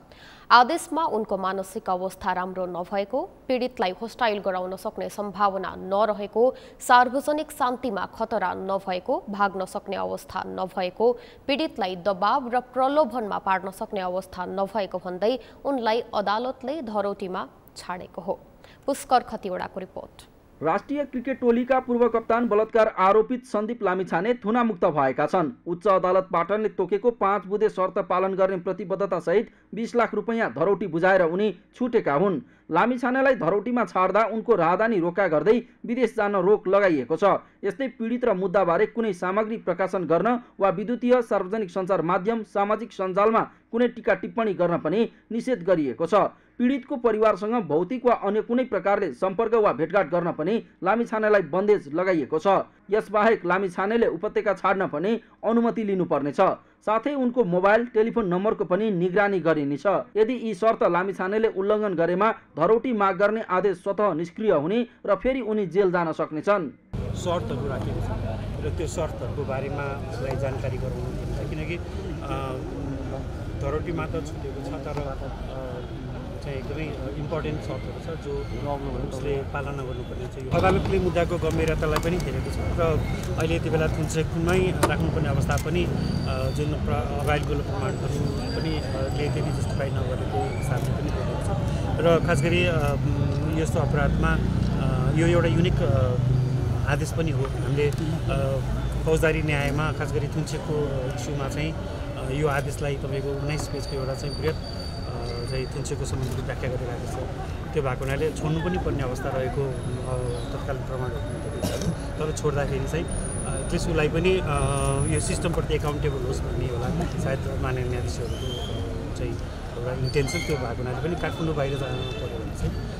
आदेशमा उनको मानसिक अवस्था राम्रो नभएको, पीडितलाई होस्टाइल गराउन सक्ने सम्भावना नरहेको, सार्वजनिक शान्तिमा खतरा नभएको, भाग्न सक्ने अवस्था नभएको, पीडितलाई दबाव र प्रलोभनमा पार्न सक्ने अवस्था नभएको भन्दै उनलाई अदालतले धरोटीमा छाडेको हो। पुष्कर खतिवडाको रिपोर्ट। राष्ट्रिय क्रिकेट टोलीका पूर्व कप्तान बलात्कार आरोपित सन्दीप लामिछाने थुनामुक्त भएका छन्। उच्च अदालत पाटनले तोकेको 5 बुँदे शर्त पालन गर्ने प्रतिबद्धता सहित 20 लाख रुपैयाँ धरोटी बुझाएर उनी छुटेका हुन्। लामिछानेलाई धरोटीमा छाड्दा उनको राहदानी रोका गर्दै विदेश जान रोक लगाइएको छ। यस्तै पीडित र मुद्दाबारे कुनै सामग्री प्रकाशन गर्न वा विद्युतीय सार्वजनिक सञ्चार माध्यम सामाजिक सञ्जालमा कुनै टिका टिप्पणी गर्न पनि निषेध गरिएको छ। पीडितको परिवारसँग भौतिक वा अन्य कुनै प्रकारले सम्पर्क वा भेटघाट गर्न पनि लामिछानेलाई बन्देज लगाइएको छ। यसबाहेक लामिछानेले उपत्यका छाड्न पनि अनुमति लिनुपर्नेछ। साथै उनको मोबाइल टेलिफोन नम्बरको पनि निगरानी गरिनेछ। यदि यी शर्त लामिछानेले उल्लङ्घन गरेमा धरोटी माग गर्ने आदेश स्वतः निष्क्रिय हुने र फेरि उनी जेल जान सक्नेछन्। शर्तहरू राखेको छ र त्यो शर्तहरूको बारेमा उसलाई जानकारी गराउनु पर्छ, किनकि धरोटीमा त छुटेको छ तर चाहिँ एकदमै इम्पोर्टेन्ट शर्तहरू छ जो उसले पालना गर्नुपर्ने छ। अदालतले मुद्दाको गम्भीरतालाई पनि हेरेको छ र अहिले यति बेला थुन्सेकमै राख्नुपर्ने अवस्था पनि जुन अगाडिको प्रमाणहरू पनि त्यति जस्टिफाई नगरेको हिसाबले पनि देखेको छ र खास गरी यस्तो अपराधमा यो एउटा युनिक आदेश पनि हो। हामीले फौजदारी न्यायमा खास गरी थुन्सेकको इस्युमा चाहिँ यो आदेशलाई तपाईँको 19 पेजको एउटा चाहिँ बृहत चाहिँ थुन्सेको सम्बन्धी व्याख्या गरिरहेको छ। त्यो भएको हुनाले छोड्नु पनि पर्ने अवस्था रहेको तत्कालीन प्रमाणहरू देखिन्छ। तर छोड्दाखेरि चाहिँ त्यसलाई पनि यो सिस्टमप्रति एकाउन्टेबल होस् भन्ने होला सायद माननीय न्यायाधीशहरूको चाहिँ एउटा इन्टेन्सन त्यो भएको हुनाले पनि काठमाडौँ बाहिर जानु पऱ्यो भने चाहिँ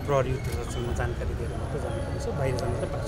प्रहरीसँग जानकारी दिएर मात्र जानुपर्छ, बाहिर जानु त पाँच।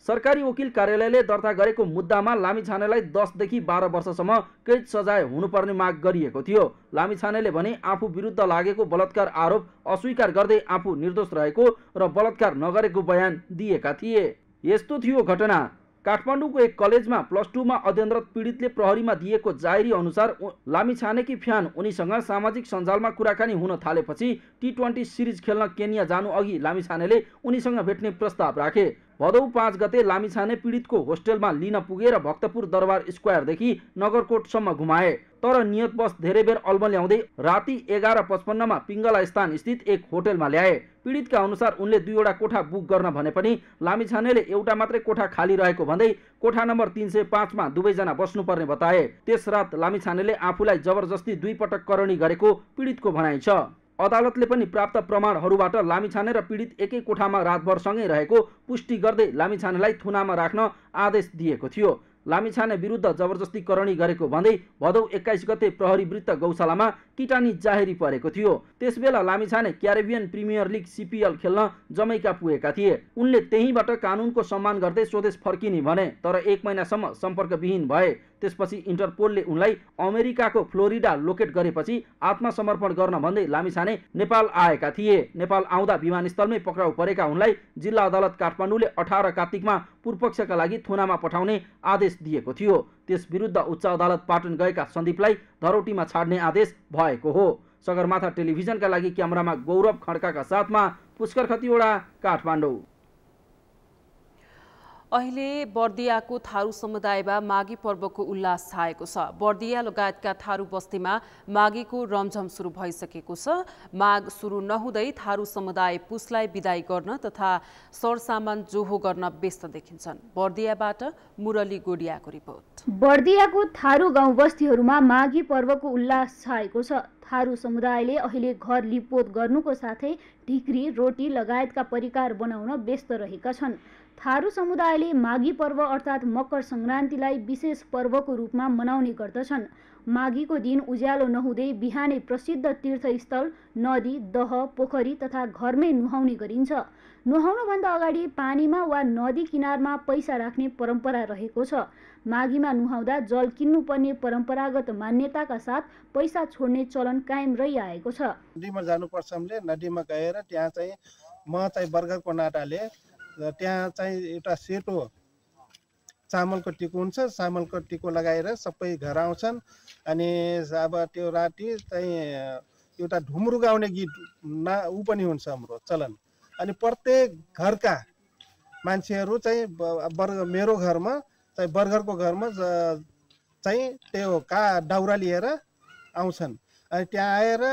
सरकारी वकिल कार्यालयले दर्ता गरेको मुद्दामा लामिछानेलाई 10 देखि 12 वर्षसम्म कैद सजाय हुनुपर्ने माग गरिएको थियो। लामिछानेले भने आफू विरुद्ध लागेको बलात्कार आरोप अस्वीकार गर्दै आफू निर्दोष रहेको र बलात्कार नगरेको बयान दिएका थिए। यस्तो थियो घटना। काठमाडौँको एक कलेजमा +2 मा अध्ययनरत पीडितले प्रहरीमा दिएको जाहेरी अनुसार लामिछानेकी फ्यान उनीसँग सामाजिक सञ्जालमा कुराकानी हुन थालेपछि T20 सिरिज खेल्न केन्या जानु अघि लामिछानेले उनीसँग भेट्ने प्रस्ताव राखे। भदौ 5 गते लामिछाने पीडितको होस्टेलमा लिन पुगे र भक्तपुर दरबार स्क्वायरदेखि नगरकोटसम्म घुमाए। तर नियतवश धेरै बेर अल्मल्याउँदै राति 11:55 मा पिङ्गला स्थान स्थित एक होटेलमा ल्याए। पीडितका अनुसार उनले 2वटा कोठा बुक गर्न भने पनि लामिछानेले एउटा मात्रै कोठा खाली रहेको भन्दै कोठा नम्बर 305 मा दुवैजना बस्नुपर्ने बताए। त्यस रात लामिछानेले आफूलाई जबरजस्ती 2 पटक करणी गरेको पीडितको भनाइ छ। अदालतले पनि प्राप्त प्रमाणहरूबाट लामिछाने र पीडित एकै कोठामा रातभर सँगै रहेको पुष्टि गर्दै लामिछानेलाई थुनामा राख्न आदेश दिएको थियो। लामिछाने विरुद्ध जबरजस्ती करणी गरेको भन्दै भदौ 21 गते प्रहरी वृत्त गौशालामा किटानी जाहेरी परेको थियो। त्यसबेला Lamichhane Caribbean premier league CPL खेल्न जमैका पुगेका थिए। उनले त्यहीँबाट कानुनको सम्मान गर्दै स्वदेश फर्किने भने, तर 1 महिनासम्म सम्पर्कविहीन भए। त्यसपछि इन्टरपोलले उनलाई अमेरिकाको फ्लोरिडा लोकेट गरेपछि आत्मसमर्पण गर्न भन्दै लामिछाने नेपाल आएका थिए। नेपाल आउँदा विमानस्थलमै पक्राउ परेका उनलाई जिल्ला अदालत काठमाडौँले 18 कार्तिकमा पूर्वपक्षका लागि थुनामा पठाउने आदेश दिएको थियो। त्यस विरुद्ध उच्च अदालत पाटन गएका सन्दीपलाई धरौटीमा छाड्ने आदेश भएको हो। सगरमाथा टेलिभिजनका लागि क्यामेरामा गौरव खड्काका साथमा पुष्कर खतिवडा, काठमाडौँ। अहिले बर्दियाको थारू समुदायमा माघी पर्वको उल्लास छाएको छ। बर्दिया लगायतका थारू बस्तीमा माघीको रमझम सुरु भइसकेको छ। माघ सुरु नहुँदै थारू समुदाय पुसलाई बिदाई गर्न तथा सरसामान जोहो गर्न व्यस्त देखिन्छन्। बर्दियाबाट मुरली गोडियाको रिपोर्ट। बर्दियाको थारू गाउँ बस्तीहरूमा माघी पर्वको उल्लास छाएको छ। थारू समुदायले अहिले घर लिपोत गर्नुको साथै ढिक्री, रोटी लगायतका परिकार बनाउन व्यस्त रहेका छन्। थारू समुदायले माघी पर्व अर्थात् मकर सङ्क्रान्तिलाई विशेष पर्वको रूपमा मनाउने गर्दछन्। माघीको दिन उज्यालो नहुँदै बिहानै प्रसिद्ध तीर्थस्थल, नदी, दह, पोखरी तथा घरमै नुहाउने गरिन्छ। नुहाउनुभन्दा अगाडि पानीमा वा नदी किनारमा पैसा राख्ने परम्परा रहेको छ। माघीमा नुहाउँदा जल किन्नुपर्ने परम्परागत मान्यताका साथ पैसा छोड्ने चलन कायम रहिआएको छ। नदीमा जानुपर्छ हामीले, नदीमा गएर त्यहाँ चाहिँ म चाहिँ बर्गरको नाटाले त्यहाँ चाहिँ एउटा सेतो चामलको टिको हुन्छ, चामलको टिको लगाएर सबै घर आउँछन्। अनि अब त्यो राति चाहिँ एउटा ढुम्रु गाउने गीत ऊ पनि हुन्छ हाम्रो चलन। अनि प्रत्येक घरका मान्छेहरू चाहिँ मेरो घरमा चाहिँ बर्गरको घरमा चाहिँ त्यो दाउरा लिएर आउँछन्। अनि त्यहाँ आएर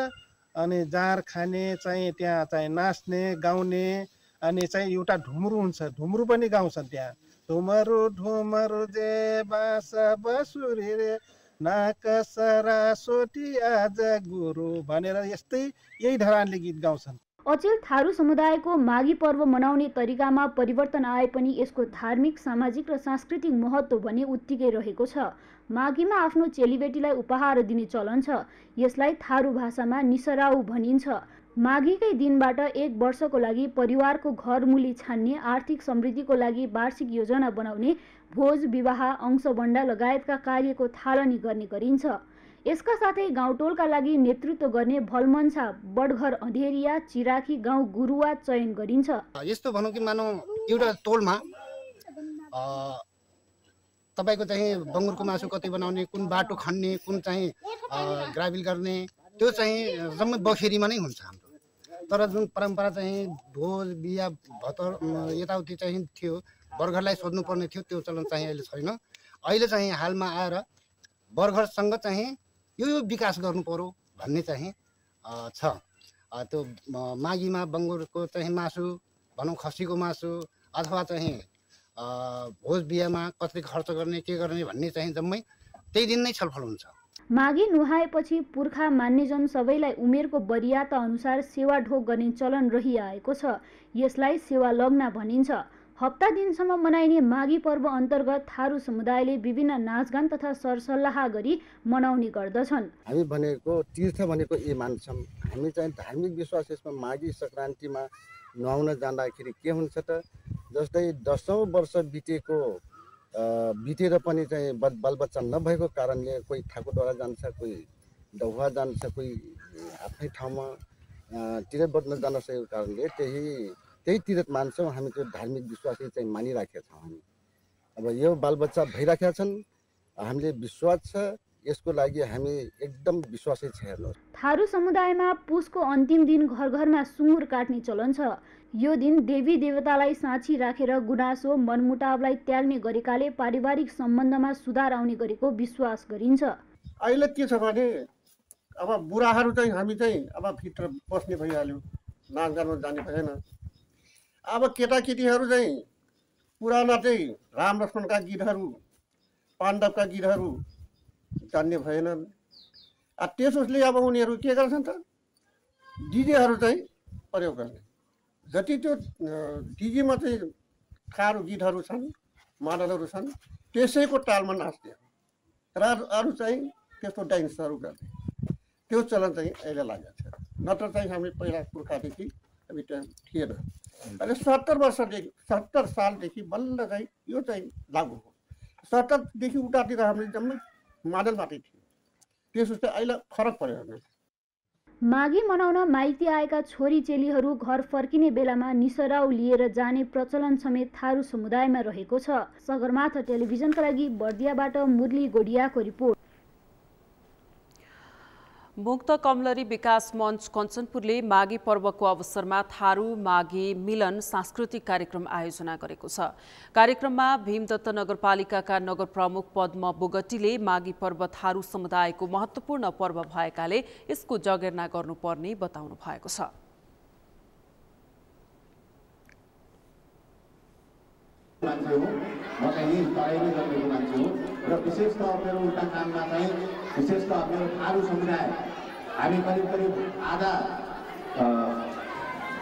अनि जाँड खाने चाहिँ त्यहाँ चाहिँ नाच्ने गाउने अनि चाहिँ एउटा ढुम्रु हुन्छ, ढुम्रु पनि गाउँछन् त्यहाँ। ढुमरु ढुमरु जे बास बसुरी रे नाक सरासोटी आज गुरु भनेर यस्तै यही धरानले गीत गाउँछन्। अचेल थारू समुदायको माघी पर्व मनाउने तरिकामा परिवर्तन आए पनि यसको धार्मिक, सामाजिक र सांस्कृतिक महत्त्व भने उत्तिकै रहेको छ। माघीमा आफ्नो चेलीबेटीलाई उपहार दिने चलन छ। यसलाई थारू भाषामा निसराउ भनिन्छ। माघीकै दिनबाट 1 वर्षको लागि परिवारको घरमूली छान्ने, आर्थिक समृद्धिको लागि वार्षिक योजना बनाउने, भोज, विवाह, अंशबण्डा लगायतका कार्यको थालनी गर्ने गरिन्छ। यसका साथै गाउँटोलका लागि नेतृत्व गर्ने भलमन्सा, बडघर, अँधेरिया, चिराखी गाउँ गुरुवा चयन गरिन्छ। यस्तो भनौँ कि मानौ एउटा टोलमा तपाईको चाहिँ बङ्गुरको मासु कति बनाउने, कुन बाटो खन्ने, कुन चाहिँ ग्राभिल गर्ने, त्यो चाहिँ जम्मै बखेरीमा नै हुन्छ हाम्रो। तर जुन परम्परा चाहिँ भोज, बिहा, भतर यताउति चाहिँ थियो, बर्गरलाई सोध्नुपर्ने थियो, त्यो चलन चाहिँ अहिले छैन। अहिले चाहिँ हालमा आएर बर्गरसँग चाहिँ यो विकास गर्नु पर्यो भन्ने चाहिँ छ। त्यो माघीमा बङ्गुरको चाहिँ मासु भनौँ, खसीको मासु अथवा चाहिँ भोज बिहामा कति खर्च गर्ने, के गर्ने भन्ने चाहिँ जम्मै त्यही दिन नै छलफल हुन्छ। माघी नुहाएपछि पुर्खा मान्नेजन सबैलाई उमेरको वरियाता अनुसार सेवा ढोग गर्ने चलन रहिआएको छ। यसलाई सेवा लग्न भनिन्छ। हप्ता दिनसम्म मनाइने माघी पर्व अन्तर्गत थारू समुदायले विभिन्न नाचगान तथा सरसल्लाह गरी मनाउने गर्दछन्। हामी भनेको तीर्थ भनेको ए मान्छौँ। हामी चाहिँ धार्मिक विश्वास यसमा माघी सङ्क्रान्तिमा नुहाउन जाँदाखेरि के हुन्छ त, जस्तै 10औं वर्ष बितेर पनि चाहिँ बालबच्चा नभएको कारणले कोही ठाकुरद्वारा जान्छ, कोही डौहा जान्छ, कोही आफ्नै ठाउँमा तीर्थ बस्न जान सकेको कारणले त्यही तीर्थ मान्छौँ। हामी त्यो धार्मिक विश्वासले चाहिँ मानिराखेका छौँ। हामी अब यो बालबच्चा भइराखेका छन्, हामीले विश्वास छ, यसको लागि हामी एकदम विश्वासै छ। हेर्नुहोस्, थारू समुदायमा पुसको अन्तिम दिन घर घरमा सुँगुर काट्ने चलन छ। यो दिन देवी देवतालाई साँची राखेर गुनासो मनमुटावलाई त्याग्ने गरेकाले पारिवारिक सम्बन्धमा सुधार आउने गरेको विश्वास गरिन्छ। अहिले के छ भने अब बुढाहरू चाहिँ हामी चाहिँ अब भित्र बस्ने भइहाल्यो, नाचगानमा जाने भएन। अब केटाकेटीहरू चाहिँ पुराना चाहिँ राम लक्ष्मणका गीतहरू, पाण्डवका गीतहरू जान्ने भएनन्। त्यसोसले अब उनीहरू के गर्छन् त, डिजेहरू चाहिँ प्रयोग गर्ने। जति त्यो डिजेमा चाहिँ ठाडो गीतहरू छन्, मादलहरू छन्, त्यसैको तालमा नाच्ने र अरू चाहिँ त्यस्तो डान्सहरू गर्ने। त्यो चलन चाहिँ अहिले लागेको छ। नत्र चाहिँ हामी पहिला पुर्खादेखि हामी त्यहाँ थिएन। अहिले 70 सालदेखि बल्ल चाहिँ यो चाहिँ लागु हो। 70देखि उतातिर हामीले जम्मै मादलबाटै थियो। त्यसो चाहिँ अहिले फरक पर्यो। हेर्नुहोस्, माघी मनाउन माइती आएका छोरी चेलीहरू घर फर्किने बेलामा निसराउ लिएर जाने प्रचलन समेत थारू समुदायमा रहेको छ। सगरमाथा टेलिभिजनका लागि बर्दियाबाट मुरली गोडियाको रिपोर्ट। मुक्त कमलरी विकास मञ्च कञ्चनपुरले माघी पर्वको अवसरमा थारू माघी मिलन सांस्कृतिक कार्यक्रम आयोजना गरेको छ। कार्यक्रममा भीमदत्त नगरपालिकाका नगर प्रमुख पद्म बोगटीले माघी पर्व थारू समुदायको महत्त्वपूर्ण पर्व भएकाले यसको जगेर्ना गर्नुपर्ने बताउनु भएको छ। र विशेषतः मेरो उल्टा काममा चाहिँ विशेषतः मेरो थारू समुदाय, हामी करिब आधा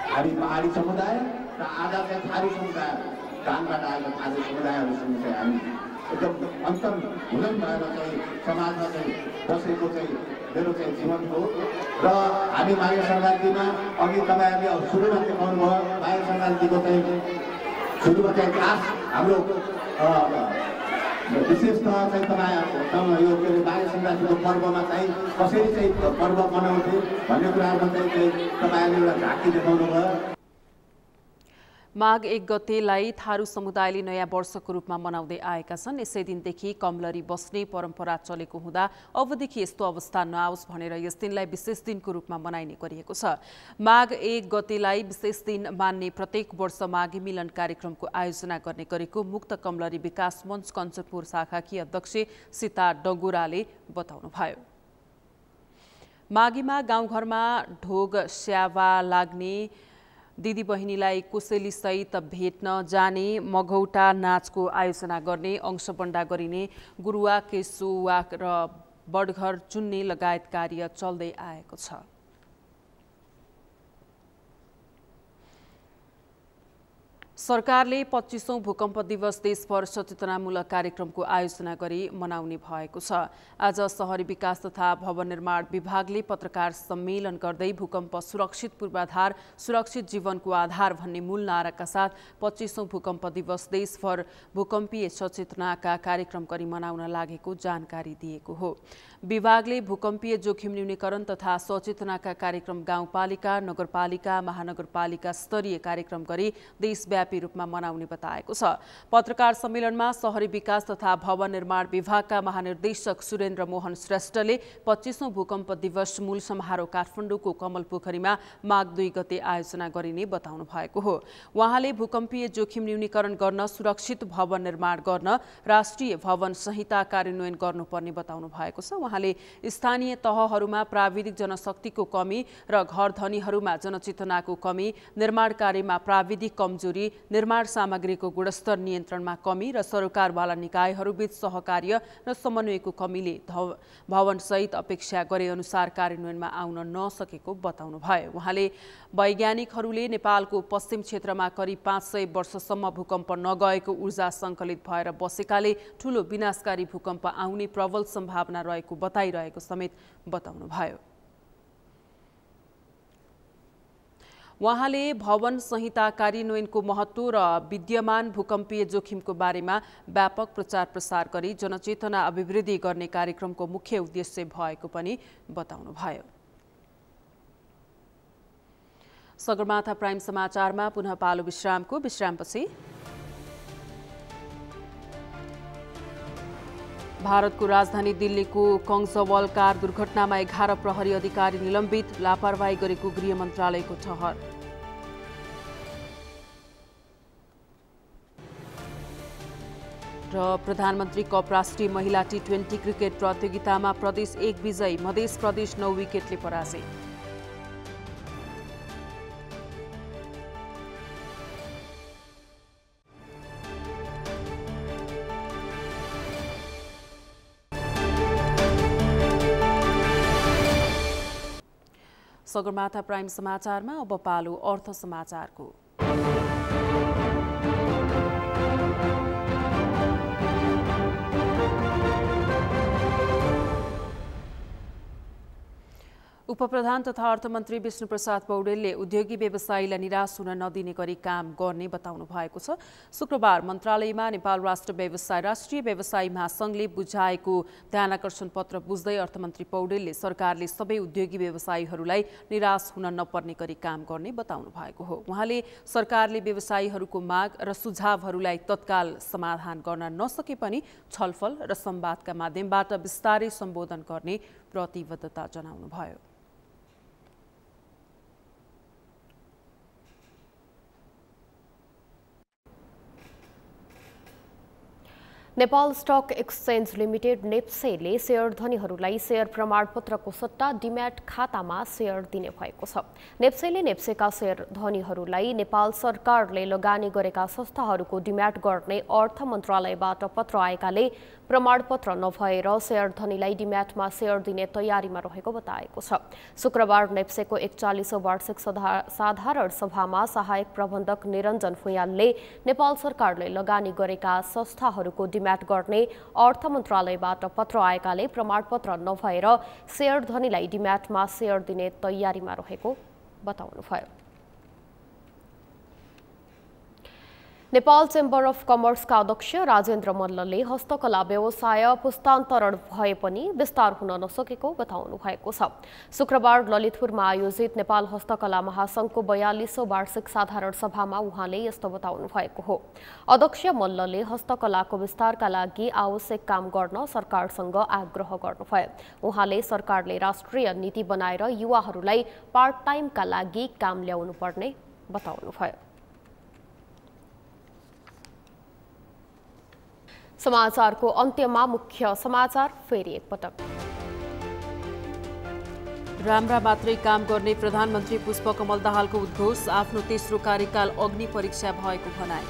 हामी पहाडी समुदाय र आधा चाहिँ थारू समुदाय, कामबाट आएको थारू समुदायहरूसँग चाहिँ हामी एकदम अन्तर्मिलन भएर चाहिँ समाजमा चाहिँ बसेको चाहिँ मेरो चाहिँ जीवन हो। र हामी माघे सङ्क्रान्तिमा अघि तपाईँहरूले सुरुमा देखाउनु भयो, माघे सङ्क्रान्तिको चाहिँ सुरुमा चाहिँ खास हाम्रो विशेषतः चाहिँ तपाईँ यो के अरे माघे सङ्क्रान्तिको पर्वमा चाहिँ कसरी चाहिँ पर्व मनाउँथे भन्ने कुराहरूमा चाहिँ तपाईँहरूले एउटा झाँकी देखाउनु भयो। माघ 1 गतेलाई थारू समुदायले नयाँ वर्षको रूपमा मनाउँदै आएका छन्। यसै दिनदेखि कमलरी बस्ने परम्परा चलेको हुँदा अबदेखि यस्तो अवस्था नआओस् भनेर यस दिनलाई विशेष दिनको रूपमा मनाइने गरिएको छ। माघ 1 गतेलाई विशेष दिन मान्ने प्रत्येक वर्ष माघी मिलन कार्यक्रमको आयोजना गर्ने गरेको मुक्त कमलरी विकास मञ्च कञ्चनपुर शाखाकी अध्यक्ष सीता डगुराले बताउनुभयो। माघीमा गाउँघरमा ढोग स्यावा लाग्ने, दिदी बहिनीलाई कुशेली सहित भेट्न जाने, मगौटा नाचको आयोजना गर्ने, अंशबण्डा गरिने, गुरुवा केसुवा र बडघर चुन्ने लगायत कार्य चल्दै आएको छ। सरकारले 25औं भूकम्प दिवस देशभर सचेतनामूलक कार्यक्रमको आयोजना गरी मनाउने भएको छ। आज शहरी विकास तथा भवन निर्माण विभागले पत्रकार सम्मेलन गर्दै भूकम्प सुरक्षित पूर्वाधार, सुरक्षित जीवनको आधार भन्ने मूल नाराका साथ 25औं भूकम्प दिवस देशभर भूकम्पीय सचेतनाका कार्यक्रम गरी मनाउन लागेको जानकारी दिएको हो। विभागले भूकम्पीय जोखिम न्यूनीकरण तथा सचेतनाका कार्यक्रम गाउँपालिका, नगरपालिका, महानगरपालिका स्तरीय कार्यक्रम गरी देशव्यापी रूपमा मनाउने बताएको छ। पत्रकार सम्मेलनमा शहरी विकास तथा भवन निर्माण विभागका महानिर्देशक सुरेन्द्र मोहन श्रेष्ठले 25औं भूकम्प दिवस मूल समारोह काठमाडौँको कमल पोखरीमा माघ 2 गते आयोजना गरिने बताउनु भएको हो। उहाँले भूकम्पीय जोखिम न्यूनीकरण गर्न, सुरक्षित भवन निर्माण गर्न राष्ट्रिय भवन संहिता कार्यान्वयन गर्नुपर्ने बताउनु भएको छ। उहाँले स्थानीय तहहरूमा प्राविधिक जनशक्तिको कमी र घर धनीहरूमा जनचेतनाको कमी, निर्माण कार्यमा प्राविधिक कमजोरी, निर्माण सामग्रीको गुणस्तर नियन्त्रणमा कमी र सरकारवाला निकायहरूबीच सहकार्य र समन्वयको कमीले भवनसहित अपेक्षा गरे अनुसार कार्यान्वयनमा आउन नसकेको बताउनुभयो। उहाँले वैज्ञानिकहरूले नेपालको पश्चिम क्षेत्रमा करिब 500 वर्षसम्म भूकम्प नगएको ऊर्जा सङ्कलित भएर बसेकाले ठूलो विनाशकारी भूकम्प आउने प्रबल सम्भावना रहेको बताइरहेको समेत बताउनुभयो। उहाँले भवन संहिता कार्यान्वयनको महत्त्व र विद्यमान भूकम्पीय जोखिमको बारेमा व्यापक प्रचार प्रसार गरी जनचेतना अभिवृद्धि गर्ने कार्यक्रमको मुख्य उद्देश्य भएको पनि बताउनुभयो। सगरमाथा प्राइम समाचारमा पुनः पालो विश्रामको। विश्रामपछि भारतको राजधानी दिल्लीको कंसवाल कार दुर्घटनामा 11 प्रहरी अधिकारी निलम्बित, लापरवाही गरेको गृह मन्त्रालयको ठहर। र प्रधानमन्त्री कप राष्ट्रिय महिला टी20 क्रिकेट प्रतियोगितामा प्रदेश 1 विजयी, मध्य प्रदेश 9 विकेटले पराजय। सगरमाथा प्राइम समाचारमा अब पालो अर्थ समाचारको। उपप्रधान तथा अर्थमन्त्री विष्णुप्रसाद पौडेलले उद्योगी व्यवसायीलाई निराश हुन नदिने गरी काम गर्ने बताउनु भएको छ। शुक्रबार मन्त्रालयमा नेपाल राष्ट्रिय व्यवसायी महासंघले बुझाएको ध्यानाकर्षण पत्र बुझ्दै अर्थमन्त्री पौडेलले सरकारले सबै उद्योगी व्यवसायीहरूलाई निराश हुन नपर्ने गरी काम गर्ने बताउनु भएको हो। उहाँले सरकारले व्यवसायीहरूको माग र सुझावहरूलाई तत्काल समाधान गर्न नसके पनि छलफल र संवादका माध्यमबाट विस्तारै सम्बोधन गर्ने प्रतिबद्धता जनाउनुभयो। नेपाल स्टक एक्सचेन्ज लिमिटेड नेप्सेले शेयर धनीहरूलाई शेयर प्रमाणपत्रको सट्टा डिम्याट खातामा शेयर दिने भएको छ। नेप्सेले नेप्सेका शेयर धनीहरूलाई नेपाल सरकारले लगानी गरेका संस्थाहरूको डिम्याट गर्ने अर्थ मन्त्रालयबाट पत्र आएकाले प्रमाणपत्र नभएर शेयर धनीलाई डिम्याटमा शेयर दिने तयारीमा रहेको बताएको छ। शुक्रबार नेप्सेको 41औं वार्षिक साधारण सभामा सहायक प्रबन्धक निरञ्जन फुयालले नेपाल सरकारले लगानी गरेका संस्थाहरूको डिम्याट गर्ने अर्थ मन्त्रालयबाट पत्र आएकाले प्रमाणपत्र नभएर शेयर धनीलाई डिम्याटमा शेयर दिने तयारीमा रहेको बताउनुभयो। नेपाल चेम्बर अफ कमर्सका अध्यक्ष राजेन्द्र मल्लले हस्तकला व्यवसाय पुस्तान्तरण भए पनि विस्तार हुन नसकेको बताउनु भएको छ। शुक्रबार ललितपुरमा आयोजित नेपाल हस्तकला महासंघको 42औं वार्षिक साधारण सभामा उहाँले यस्तो बताउनु भएको हो। अध्यक्ष मल्लले हस्तकलाको विस्तारका लागि आवश्यक काम गर्न सरकारसँग आग्रह गर्नुभयो। उहाँले सरकारले राष्ट्रिय नीति बनाएर युवाहरूलाई पार्ट टाइमका लागि काम ल्याउनु पर्ने बताउनुभयो। समाचारको अन्त्यमा मुख्य समाचार फेरि एकपटक। राम्रा मात्रै काम गर्ने प्रधानमन्त्री पुष्पकमल दाहालको उद्घोष, आफ्नो तेस्रो कार्यकाल अग्नि परीक्षा भएको भनाई।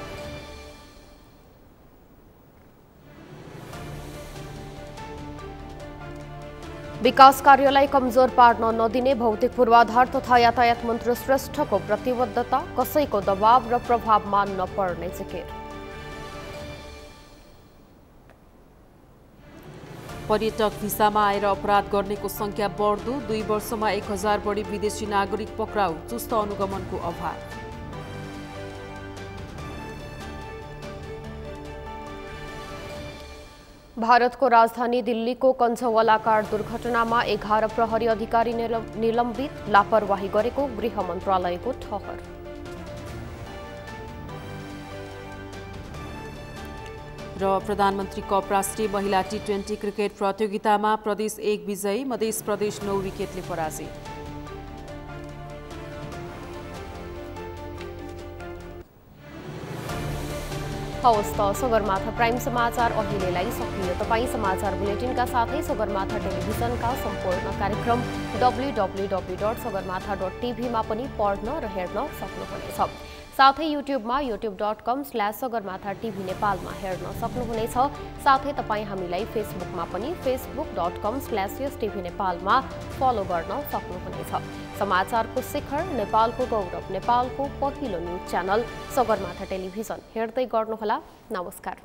विकास कार्यलाई कमजोर पार्न नदिने भौतिक पूर्वाधार तथा यातायात मन्त्री श्रेष्ठको प्रतिबद्धता, कसैको दबाव र प्रभावमा नपर्ने जिकिर। पर्यटक भिसामा आएर अपराध गर्नेको संख्या बढ्दो, 2 वर्षमा 1000 बढी विदेशी नागरिक पक्राउ, चुस्त अनुगमनको अभाव। भारतको राजधानी दिल्लीको कंसवाल कार दुर्घटनामा 11 प्रहरी अधिकारी निलम्बित, लापरवाही गरेको गृह मन्त्रालयको ठहर। र प्रधानमन्त्री कप राष्ट्रिय महिला टी20 क्रिकेट प्रतियोगितामा प्रदेश 1 विजयी, मध्य प्रदेश 9 विकेटले पराजय। हवस् त सगरमाथा प्राइम समाचार अहिलेलाई सकियो। तपाईँ समाचार बुलेटिनका साथै सगरमाथा टेलिभिजनका सम्पूर्ण कार्यक्रम www.sagarmatha.tv मा पनि पढ्न र हेर्न सक्नुहुनेछ। साथै युट्युबमा youtube.com/सगरमाथा टिभी नेपालमा हेर्न सक्नुहुनेछ। साथै तपाईँ हामीलाई फेसबुकमा पनि facebook.com/tivy नेपालमा फलो गर्न सक्नुहुनेछ। समाचारको शिखर, नेपालको गौरव, नेपालको पहिलो न्युज च्यानल सगरमाथा टेलिभिजन हेर्दै गर्नुहोला। नमस्कार।